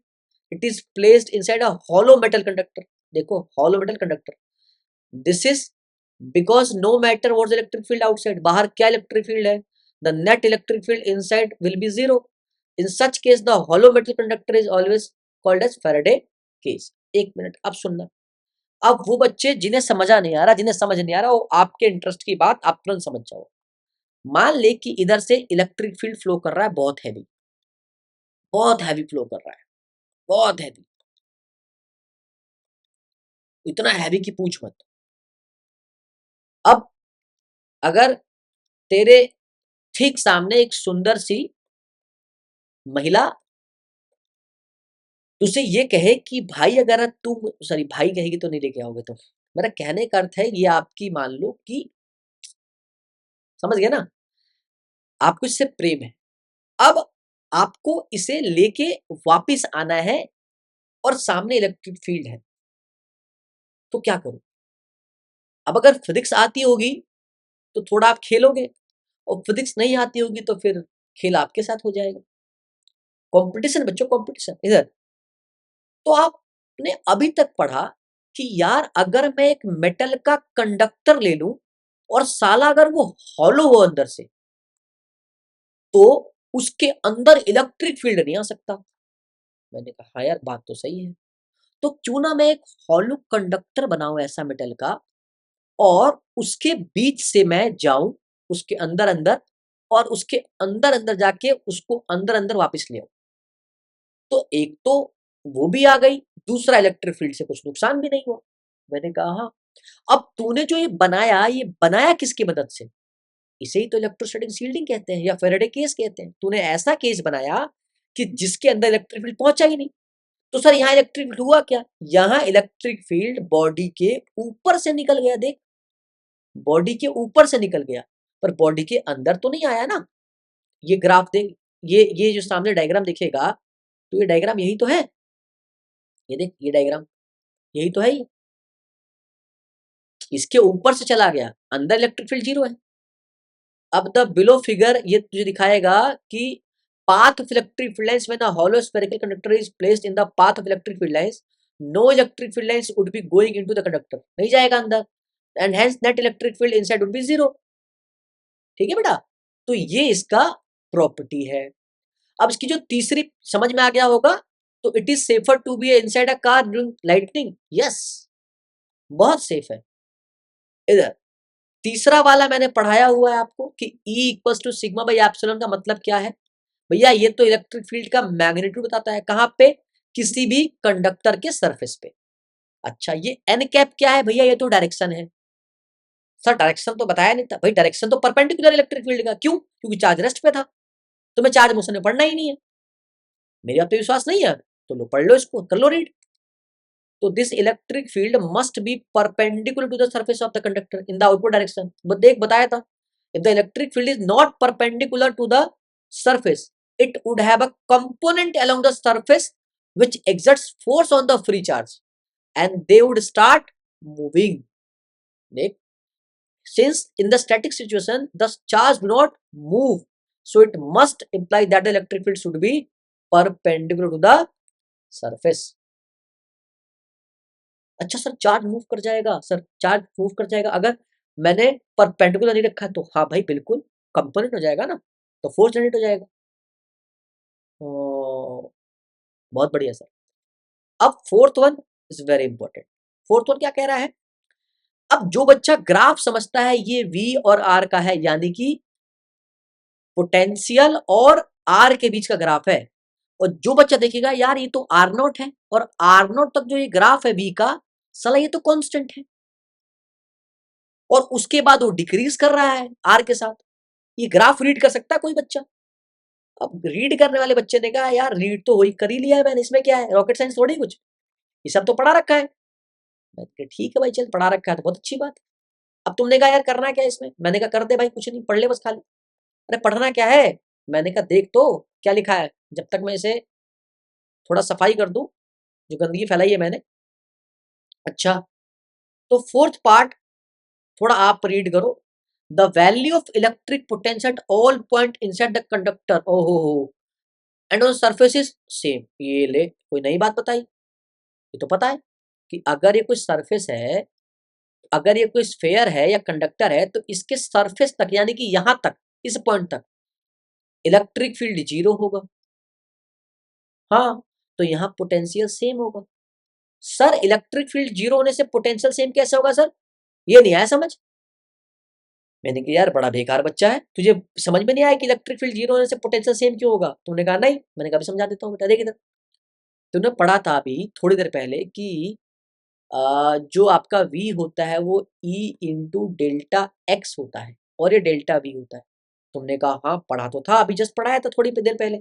Speaker 1: it is placed inside a hollow metal conductor. देखो hollow metal conductor. This is because no matter what the electric field outside, बाहर क्या electric field है, the net electric field inside will be zero. In such case, the hollow metal conductor is always called as Faraday case. एक minute, अब सुनना। अब वो बच्चे जिन्हें समझा नहीं आ रहा, जिन्हें समझ नहीं आ रहा, वो आपके इंटरेस्ट की बात आप तुरंत समझ जाओ। मान ले कि इधर से इलेक्ट्रिक फील्ड फ्लो कर रहा है, बहुत हैवी, बहुत हैवी फ्लो कर रहा है, बहुत हैवी, इतना हैवी कि पूछ मत। अब अगर तेरे ठीक सामने एक सुंदर सी महिला तुझसे ये कहे कि भाई अगर तुम, सॉरी भाई कहेगी तो नहीं लेके आओगे तुम, मेरा कहने का अर्थ है ये आपकी, मान लो कि, समझ गया ना, आपको इससे प्रेम है। अब आपको इसे लेके वापिस आना है और सामने इलेक्ट्रिक फील्ड है, तो क्या करो? अब अगर फिजिक्स आती होगी तो थोड़ा आप खेलोगे, और फिजिक्स नहीं आती होगी तो फिर खेल आपके साथ हो जाएगा। कंपटीशन बच्चों, कंपटीशन इधर। तो आपने अभी तक पढ़ा कि यार अगर मैं एक मेटल का कंडक्टर ले लूं और साला अगर वो हॉलो हो अंदर से, तो उसके अंदर इलेक्ट्रिक फील्ड नहीं आ सकता। मैंने कहा हाँ यार, बात तो सही है। तो क्यों ना मैं एक हॉलो कंडक्टर बनाऊं ऐसा मेटल का, और उसके बीच से मैं जाऊं उसके अंदर अंदर, और उसके अंदर अंदर जाके उसको अंदर अंदर वापस ले आऊं। तो एक तो वो भी आ गई, दूसरा इलेक्ट्रिक फील्ड से कुछ नुकसान भी नहीं हुआ। मैंने कहा हाँ। अब तूने जो ये बनाया किसकी मदद से? इसे ही तो इलेक्ट्रोस्टैटिक शील्डिंग कहते हैं या फेरेडे केस कहते हैं। तूने ऐसा केस बनाया कि जिसके अंदर इलेक्ट्रिक फील्ड पहुंचा ही नहीं। तो सर यहाँ इलेक्ट्रिक फील्ड हुआ क्या? यहाँ इलेक्ट्रिक फील्ड बॉडी के ऊपर से निकल गया। देख, बॉडी के ऊपर से निकल गया, पर बॉडी के अंदर तो नहीं आया ना। ये ग्राफ देख, ये जो सामने डायग्राम दिखेगा, तो ये डायग्राम यही तो है। ये देख, ये डायग्राम यही तो है। ये इसके ऊपर से चला गया, अंदर इलेक्ट्रिक फील्ड जीरो है। अब द बिलो फिगर ये तुझे दिखाएगा कि path of electric field lines when a hollow spherical conductor is placed in the path of electric field lines, no electric field lines would be going into the conductor, नहीं जाएगा अंदर, and hence net electric field inside would be zero। ठीक है बेटा, तो ये इसका property है। अब इसकी जो तीसरी समझ में आ गया होगा, तो it is safer to be inside a car during lightning. Yes, बहुत सेफ है। इधर तीसरा वाला मैंने पढ़ाया हुआ है आपको कि E equal to sigma by epsilon का मतलब क्या है भैया? ये तो इलेक्ट्रिक फील्ड का मैग्नीट्यूड बताता है। कहां पे? किसी भी कंडक्टर के सरफेस पे। अच्छा, ये एन कैप क्या है भैया? ये तो डायरेक्शन है। सर डायरेक्शन तो बताया नहीं था भाई। डायरेक्शन तो परपेंडिकुलर इलेक्ट्रिक फील्ड का। क्यों? क्योंकि चार्ज रेस्ट पे था। तुम्हें चार्ज मोशन में पढ़ना ही नहीं है। मेरी बात पे विश्वास नहीं है तो लो, पढ़ लो इसको, कर लो रीड। तो this electric field must be perpendicular to the surface of the conductor in the output direction. देख, बताया था, if the electric field is not perpendicular to the surface, it would have a component along the surface which exerts force on the free charge and they would start moving। देख, since in the static situation the charge do not move, so it must imply that the electric field should be perpendicular to the surface। अच्छा sir, charge move कर जाएगा? Sir charge move कर जाएगा अगर मैंने perpendicular नहीं रखा तो हाँ भाई बिल्कुल, कंपोनेंट हो जाएगा ना, तो फोर्स जनरेट हो जाएगा। बहुत बढ़िया सर। अब fourth one is very important. Fourth one क्या कह रहा है? अब जो बच्चा ग्राफ समझता है ये V और R का है, यानी कि पोटेंशियल और R के बीच का ग्राफ है, और जो बच्चा देखेगा यार ये तो R नॉट है, और R नॉट तक जो ये ग्राफ है V का, साला ये तो कांस्टेंट है, और उसके बाद वो डिक्रीज कर रहा है R के साथ। ये ग्राफ रीड कर सकता है कोई बच्चा? अब रीड करने वाले बच्चे ने कहा यार रीड तो वही कर ही लिया है मैंने, इसमें क्या है, रॉकेट साइंस थोड़ी कुछ, ये सब तो पढ़ा रखा है। मैंने कहा ठीक है भाई, चल पढ़ा रखा है तो बहुत अच्छी बात है। अब तुमने कहा यार करना क्या है इसमें? मैंने कहा कर दे भाई, कुछ नहीं, पढ़ ले बस खाली। अरे पढ़ना क्या है? मैंने कहा देख तो क्या लिखा है, जब तक मैं इसे थोड़ा सफाई कर दूं, जो गंदगी फैलाई है मैंने। अच्छा, तो फोर्थ पार्ट थोड़ा आप रीड करो। The value of electric potential at all point inside the conductor, ओहो हो, and on surface is same. ये ले, कोई नई बात बताई? ये तो पता है कि अगर ये कोई सरफेस है, अगर ये कोई स्फेयर है या कंडक्टर है, तो इसके सरफेस तक यानी कि यहां तक, इस पॉइंट तक इलेक्ट्रिक फील्ड जीरो होगा। हाँ, तो यहाँ पोटेंशियल सेम होगा। सर इलेक्ट्रिक फील्ड जीरो होने से पोटेंशियल सेम कैसे होगा सर? ये नहीं आया समझ। मैंने कहा यार बड़ा बेकार बच्चा है, तुझे समझ में नहीं आया कि इलेक्ट्रिक फील्ड जीरो होने से पोटेंशियल सेम क्यों होगा? तुमने कहा नहीं। मैंने कहा भी समझा देता हूँ बेटा, देख इधर। तुमने पढ़ा था अभी थोड़ी देर पहले कि जो आपका V होता है वो E इंटू डेल्टा एक्स होता है, और ये डेल्टा V होता है। तुमने कहा हाँ पढ़ा तो था, अभी जस्ट पढ़ाया था थोड़ी देर पहले।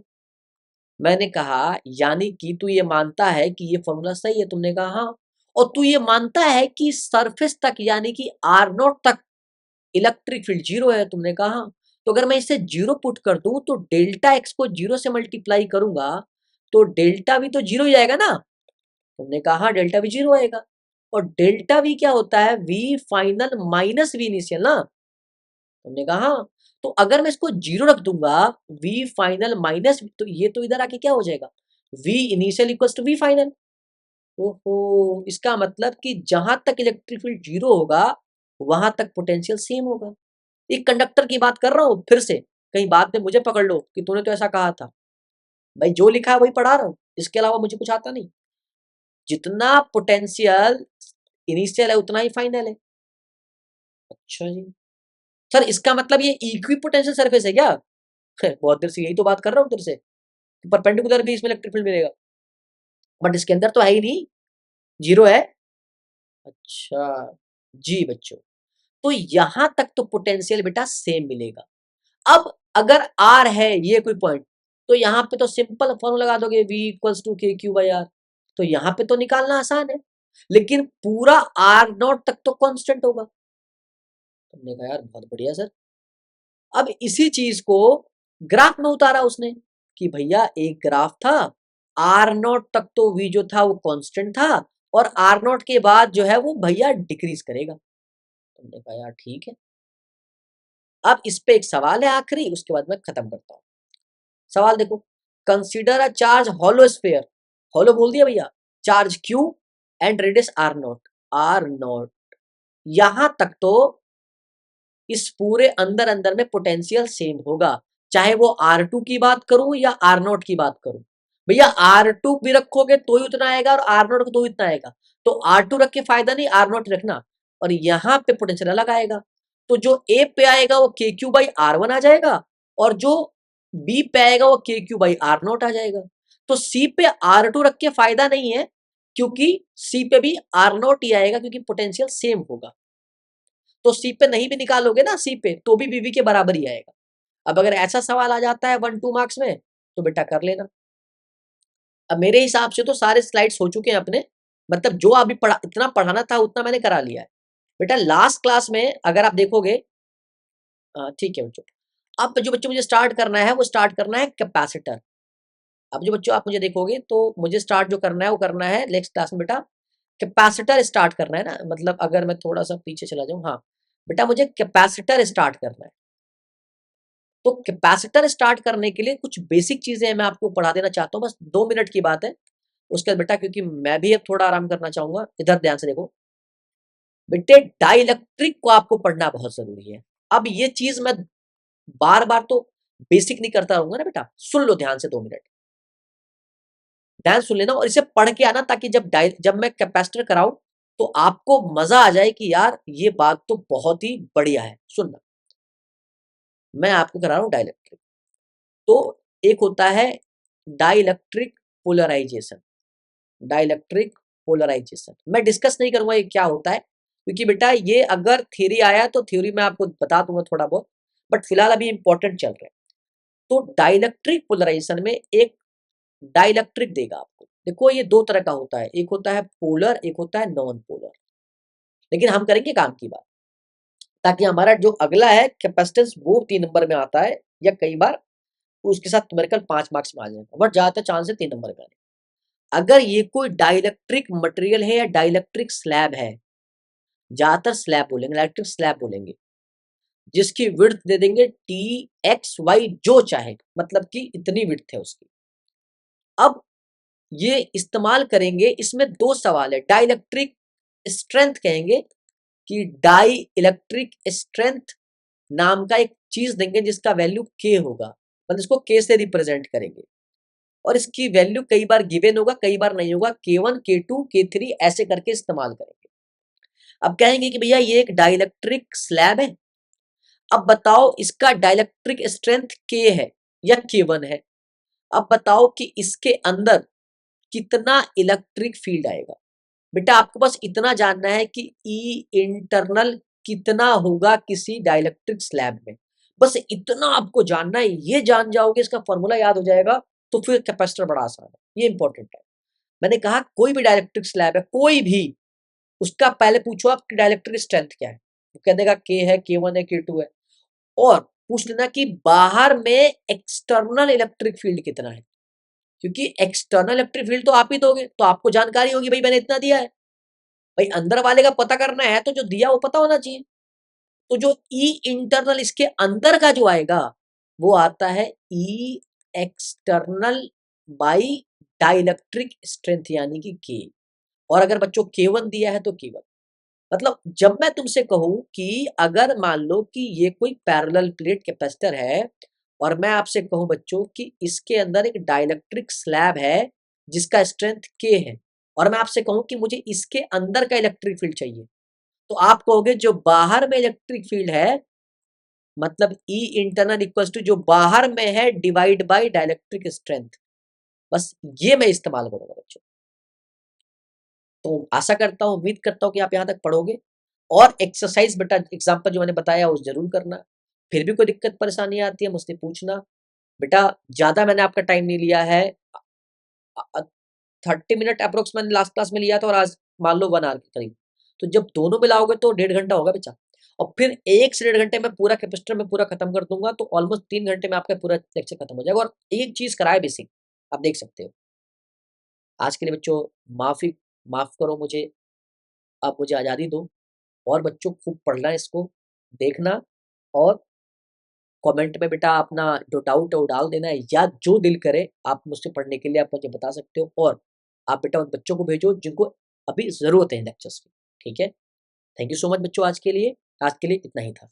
Speaker 1: मैंने कहा यानी कि तू ये मानता है कि ये फॉर्मूला सही है? तुमने कहा हाँ। और तू ये मानता है कि सरफेस तक यानी कि आर नॉट तक इलेक्ट्रिक फील्ड जीरो है? तुमने कहा हाँ। तो अगर मैं इसे जीरो पुट कर दूं तो डेल्टा एक्स को जीरो से मल्टीप्लाई करूंगा तो डेल्टा वी तो जीरो ही आएगा ना? तुमने कहा हाँ डेल्टा वी जीरो आएगा। और डेल्टा वी क्या होता है? V final minus V initial ना? तुमने कहा हाँ। तो अगर मैं इसको जीरो रख दूंगा, वी फाइनल माइनस, तो ये तो इधर आके क्या हो जाएगा? V initial equals to V final. ओहो, इसका मतलब कि जहां तक इलेक्ट्रिक फील्ड जीरो होगा वहां तक पोटेंशियल सेम होगा। एक कंडक्टर की बात कर रहा हूं फिर से, कहीं बाद में मुझे पकड़ लो कि तूने तो ऐसा कहा था। भाई जो लिखा है वही पढ़ा रहा हूँ, इसके अलावा मुझे कुछ आता नहीं। जितना पोटेंशियल इनिशियल है उतना ही फाइनल है। अच्छा जी सर, इसका मतलब ये इक्वी पोटेंशियल सरफेस है क्या? बहुत देर से यही तो बात कर रहा हूँ तेरे से, परपेंडिकुलर भी इसमें इलेक्ट्रिक फील्ड मिलेगा, बट इसके अंदर तो है ही नहीं, जीरो है। अच्छा जी बच्चों, तो यहां तक तो पोटेंशियल बेटा सेम मिलेगा। अब अगर आर है ये कोई पॉइंट, तो यहाँ पे तो सिंपल फॉर्मूला लगा दोगे, v equals to k q by are, तो यहाँ पे तो निकालना आसान है, लेकिन पूरा आर नॉट तक तो कांस्टेंट होगा। तुमने कहा यार बहुत बढ़िया सर। अब इसी चीज को ग्राफ में उतारा उसने कि भैया एक ग्राफ था, आर नॉट तक तो v जो था वो कांस्टेंट था, और आर नॉट के बाद जो है वो भैया डिक्रीज करेगा। तुमने कहा यार ठीक है। अब इस पे एक सवाल है आखिरी, उसके बाद मैं खत्म करता हूं। सवाल देखो, consider a charge hollow sphere, hollow बोल दिया भैया, charge q and radius R naught, यहां तक तो इस पूरे अंदर अंदर में पोटेंशियल सेम होगा, चाहे वो R2 की बात करूं या R0 की बात करूं। भैया R2 भी रखोगे तो ही उतना आएगा और R0 को तो इतना आएगा, तो R2 रख के फायदा नहीं, R0 रखना, और यहां पे पोटेंशियल अलग आएगा। तो जो A पे आएगा वो KQ/R1 आ जाएगा, और जो B पे आएगा वो KQ/R0 आ जाएगा। तो C पे R2 रख के फायदा नहीं है, क्योंकि C पे भी R0 ही आएगा, क्योंकि पोटेंशियल सेम होगा। तो सी पे नहीं भी निकालोगे ना, सी पे तो भी बीवी के बराबर ही आएगा। अब अगर ऐसा सवाल आ जाता है 1-2 मार्क्स में, तो बेटा कर लेना। अब मेरे हिसाब से तो सारे स्लाइड्स हो चुके हैं अपने, मतलब जो अभी पढ़ा, इतना पढ़ाना था उतना मैंने करा लिया है बेटा। लास्ट क्लास में अगर आप देखोगे, ठीक है बच्चों, अब जो बच्चों मुझे स्टार्ट करना है वो स्टार्ट करना है कैपेसिटर। अब जो बच्चों आप मुझे देखोगे तो मुझे स्टार्ट जो करना है वो करना है नेक्स्ट क्लास में बेटा, कैपेसिटर स्टार्ट करना है ना। मतलब अगर मैं थोड़ा सा पीछे चला जाऊं, हाँ बेटा मुझे कैपेसिटर स्टार्ट करना है। तो कैपेसिटर स्टार्ट करने के लिए कुछ बेसिक चीजें मैं आपको पढ़ा देना चाहता हूँ, बस 2 मिनट की बात है। उसके बाद बेटा, क्योंकि मैं भी अब थोड़ा आराम करना चाहूंगा, इधर ध्यान से देखो बेटे, डाइलेक्ट्रिक को आपको पढ़ना बहुत जरूरी है। अब ये चीज मैं बार बार तो बेसिक नहीं करता रहूंगा ना बेटा, सुन लो ध्यान से 2 मिनट, ध्यान सुन लेना और इसे पढ़ के आना, ताकि जब मैं कैपेसिटर कराऊं तो आपको मजा आ जाए कि यार ये बात तो बहुत ही बढ़िया है। सुनना, मैं आपको करा रहा हूं डाइलेक्ट्रिक। तो एक होता है डाइलेक्ट्रिक पोलराइजेशन, डाइलेक्ट्रिक पोलराइजेशन मैं डिस्कस नहीं करूंगा ये क्या होता है, क्योंकि बेटा ये अगर थ्योरी आया तो थ्योरी में आपको बता दूंगा थोड़ा बहुत, बट फिलहाल अभी इंपॉर्टेंट चल रहा है। तो डाइलेक्ट्रिक पोलराइजेशन में एक डाइलेक्ट्रिक देगा आपको। देखो ये दो तरह का होता है, एक होता है पोलर, एक होता है नॉन पोलर, लेकिन हम करेंगे काम की बात, ताकि हमारा जो अगला है कैपेसिटेंस वो 3 नंबर में आता है, या कई बार उसके साथ न्यूमेरिकल 5 मार्क्स में आ जाएगा, बट ज्यादातर चांस है 3 नंबर में आने। अगर ये कोई डाइलेक्ट्रिक मटेरियल है या डाइलेक्ट्रिक स्लैब है, ज्यादातर स्लैब बोलेंगे, इलेक्ट्रिक स्लैब बोलेंगे, जिसकी विड्थ दे देंगे T/X/Y जो चाहे, मतलब कि इतनी विड्थ है उसकी। अब ये इस्तेमाल करेंगे, इसमें दो सवाल है, डाइलेक्ट्रिक स्ट्रेंथ कहेंगे कि डाई इलेक्ट्रिक स्ट्रेंथ नाम का एक चीज देंगे जिसका वैल्यू K होगा, मतलब इसको K से रिप्रेजेंट करेंगे, और इसकी वैल्यू कई बार गिवन होगा कई बार नहीं होगा, K1 K2 K3 ऐसे करके इस्तेमाल करेंगे। अब कहेंगे कि भैया ये एक डाइलेक्ट्रिक स्लैब है, अब बताओ इसका डाइलेक्ट्रिक स्ट्रेंथ K है या K1 है, अब बताओ कि इसके अंदर कितना इलेक्ट्रिक फील्ड आएगा। बेटा आपको बस इतना जानना है कि ई इंटरनल कितना होगा किसी डाइलेक्ट्रिक स्लैब में, बस इतना आपको जानना है। ये जान जाओगे, इसका फॉर्मूला याद हो जाएगा, तो फिर कैपेसिटर बड़ा आसान है। ये इंपॉर्टेंट है। मैंने कहा कोई भी डाइलेक्ट्रिक स्लैब है, कोई भी, उसका पहले पूछो आप डाइलेक्ट्रिक स्ट्रेंथ क्या है, वो कह देगा के है, K1 है, K2 है, और पूछ लेना कि बाहर में एक्सटर्नल इलेक्ट्रिक फील्ड कितना है, क्योंकि एक्सटर्नल इलेक्ट्रिक फील्ड तो आप ही दोगे, तो आपको जानकारी होगी भाई मैंने इतना दिया है। भाई अंदर वाले का पता करना है तो जो दिया वो पता होना चाहिए। तो जो ई इंटरनल इसके अंदर का जो आएगा वो आता है ई एक्सटर्नल बाई डाइलेक्ट्रिक स्ट्रेंथ, यानी कि के। और अगर बच्चों K1 दिया है तो K1, मतलब जब मैं तुमसे कहूं कि अगर मान लो कि ये कोई पैरेलल प्लेट कैपेसिटर है और मैं आपसे कहूँ बच्चों कि इसके अंदर एक डाइलेक्ट्रिक स्लैब है जिसका स्ट्रेंथ के है, और मैं आपसे कहूँ कि मुझे इसके अंदर का इलेक्ट्रिक फील्ड चाहिए, तो आप कहोगे जो बाहर में इलेक्ट्रिक फील्ड है मतलब ई इंटरनल इक्वल्स टू जो बाहर में है डिवाइड बाय डाइलेक्ट्रिक स्ट्रेंथ। बस ये मैं इस्तेमाल करूंगा बच्चों। तो आशा करता हूँ, उम्मीद करता हूँ कि आप यहाँ तक पढ़ोगे और एक्सरसाइज बेटा एग्जाम्पल जो मैंने बताया वो जरूर करना। फिर भी कोई दिक्कत परेशानी आती है मुझसे पूछना। बेटा ज्यादा मैंने आपका टाइम नहीं लिया है, 30 मिनट अप्रोक्स मैंने लास्ट क्लास में लिया था और आज मान लो 1 आवर के करीब। तो जब दोनों मिलाओगे तो 1.5 घंटा होगा बच्चा, और फिर 1 से 1.5 घंटे में पूरा कैपेसिटर में पूरा खत्म कर दूंगा, तो ऑलमोस्ट 3 घंटे में आपका पूरा लेक्चर खत्म हो जाएगा और एक चीज कराए बेसिक आप देख सकते हो। आज के लिए बच्चों माफ करो मुझे, आप मुझे आज़ादी दो, और बच्चों खूब पढ़ना इसको, देखना, और कमेंट में बेटा अपना जो डाउट है वो डाल देना है, या जो दिल करे आप मुझसे पढ़ने के लिए आप मुझे बता सकते हो, और आप बेटा उन बच्चों को भेजो जिनको अभी ज़रूरत है लेक्चर्स की। ठीक है? थैंक यू सो मच बच्चों, आज के लिए इतना ही था।